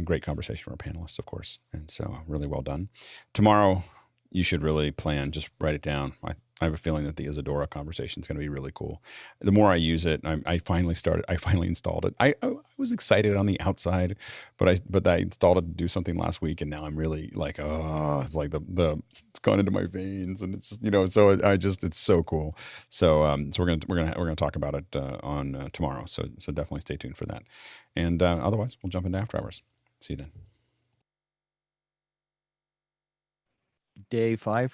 Great conversation from our panelists, of course. And so really well done. Tomorrow, you should really plan, just write it down. I have a feeling that the Isadora conversation is going to be really cool. The more I use it, I finally installed it. I was excited on the outside, but I installed it to do something last week, and now I'm really like, oh, it's like it's gone into my veins, and it's just, you know, so it's so cool. So we're gonna talk about it on tomorrow. So definitely stay tuned for that. And otherwise, we'll jump into after hours. See you then. Day 5.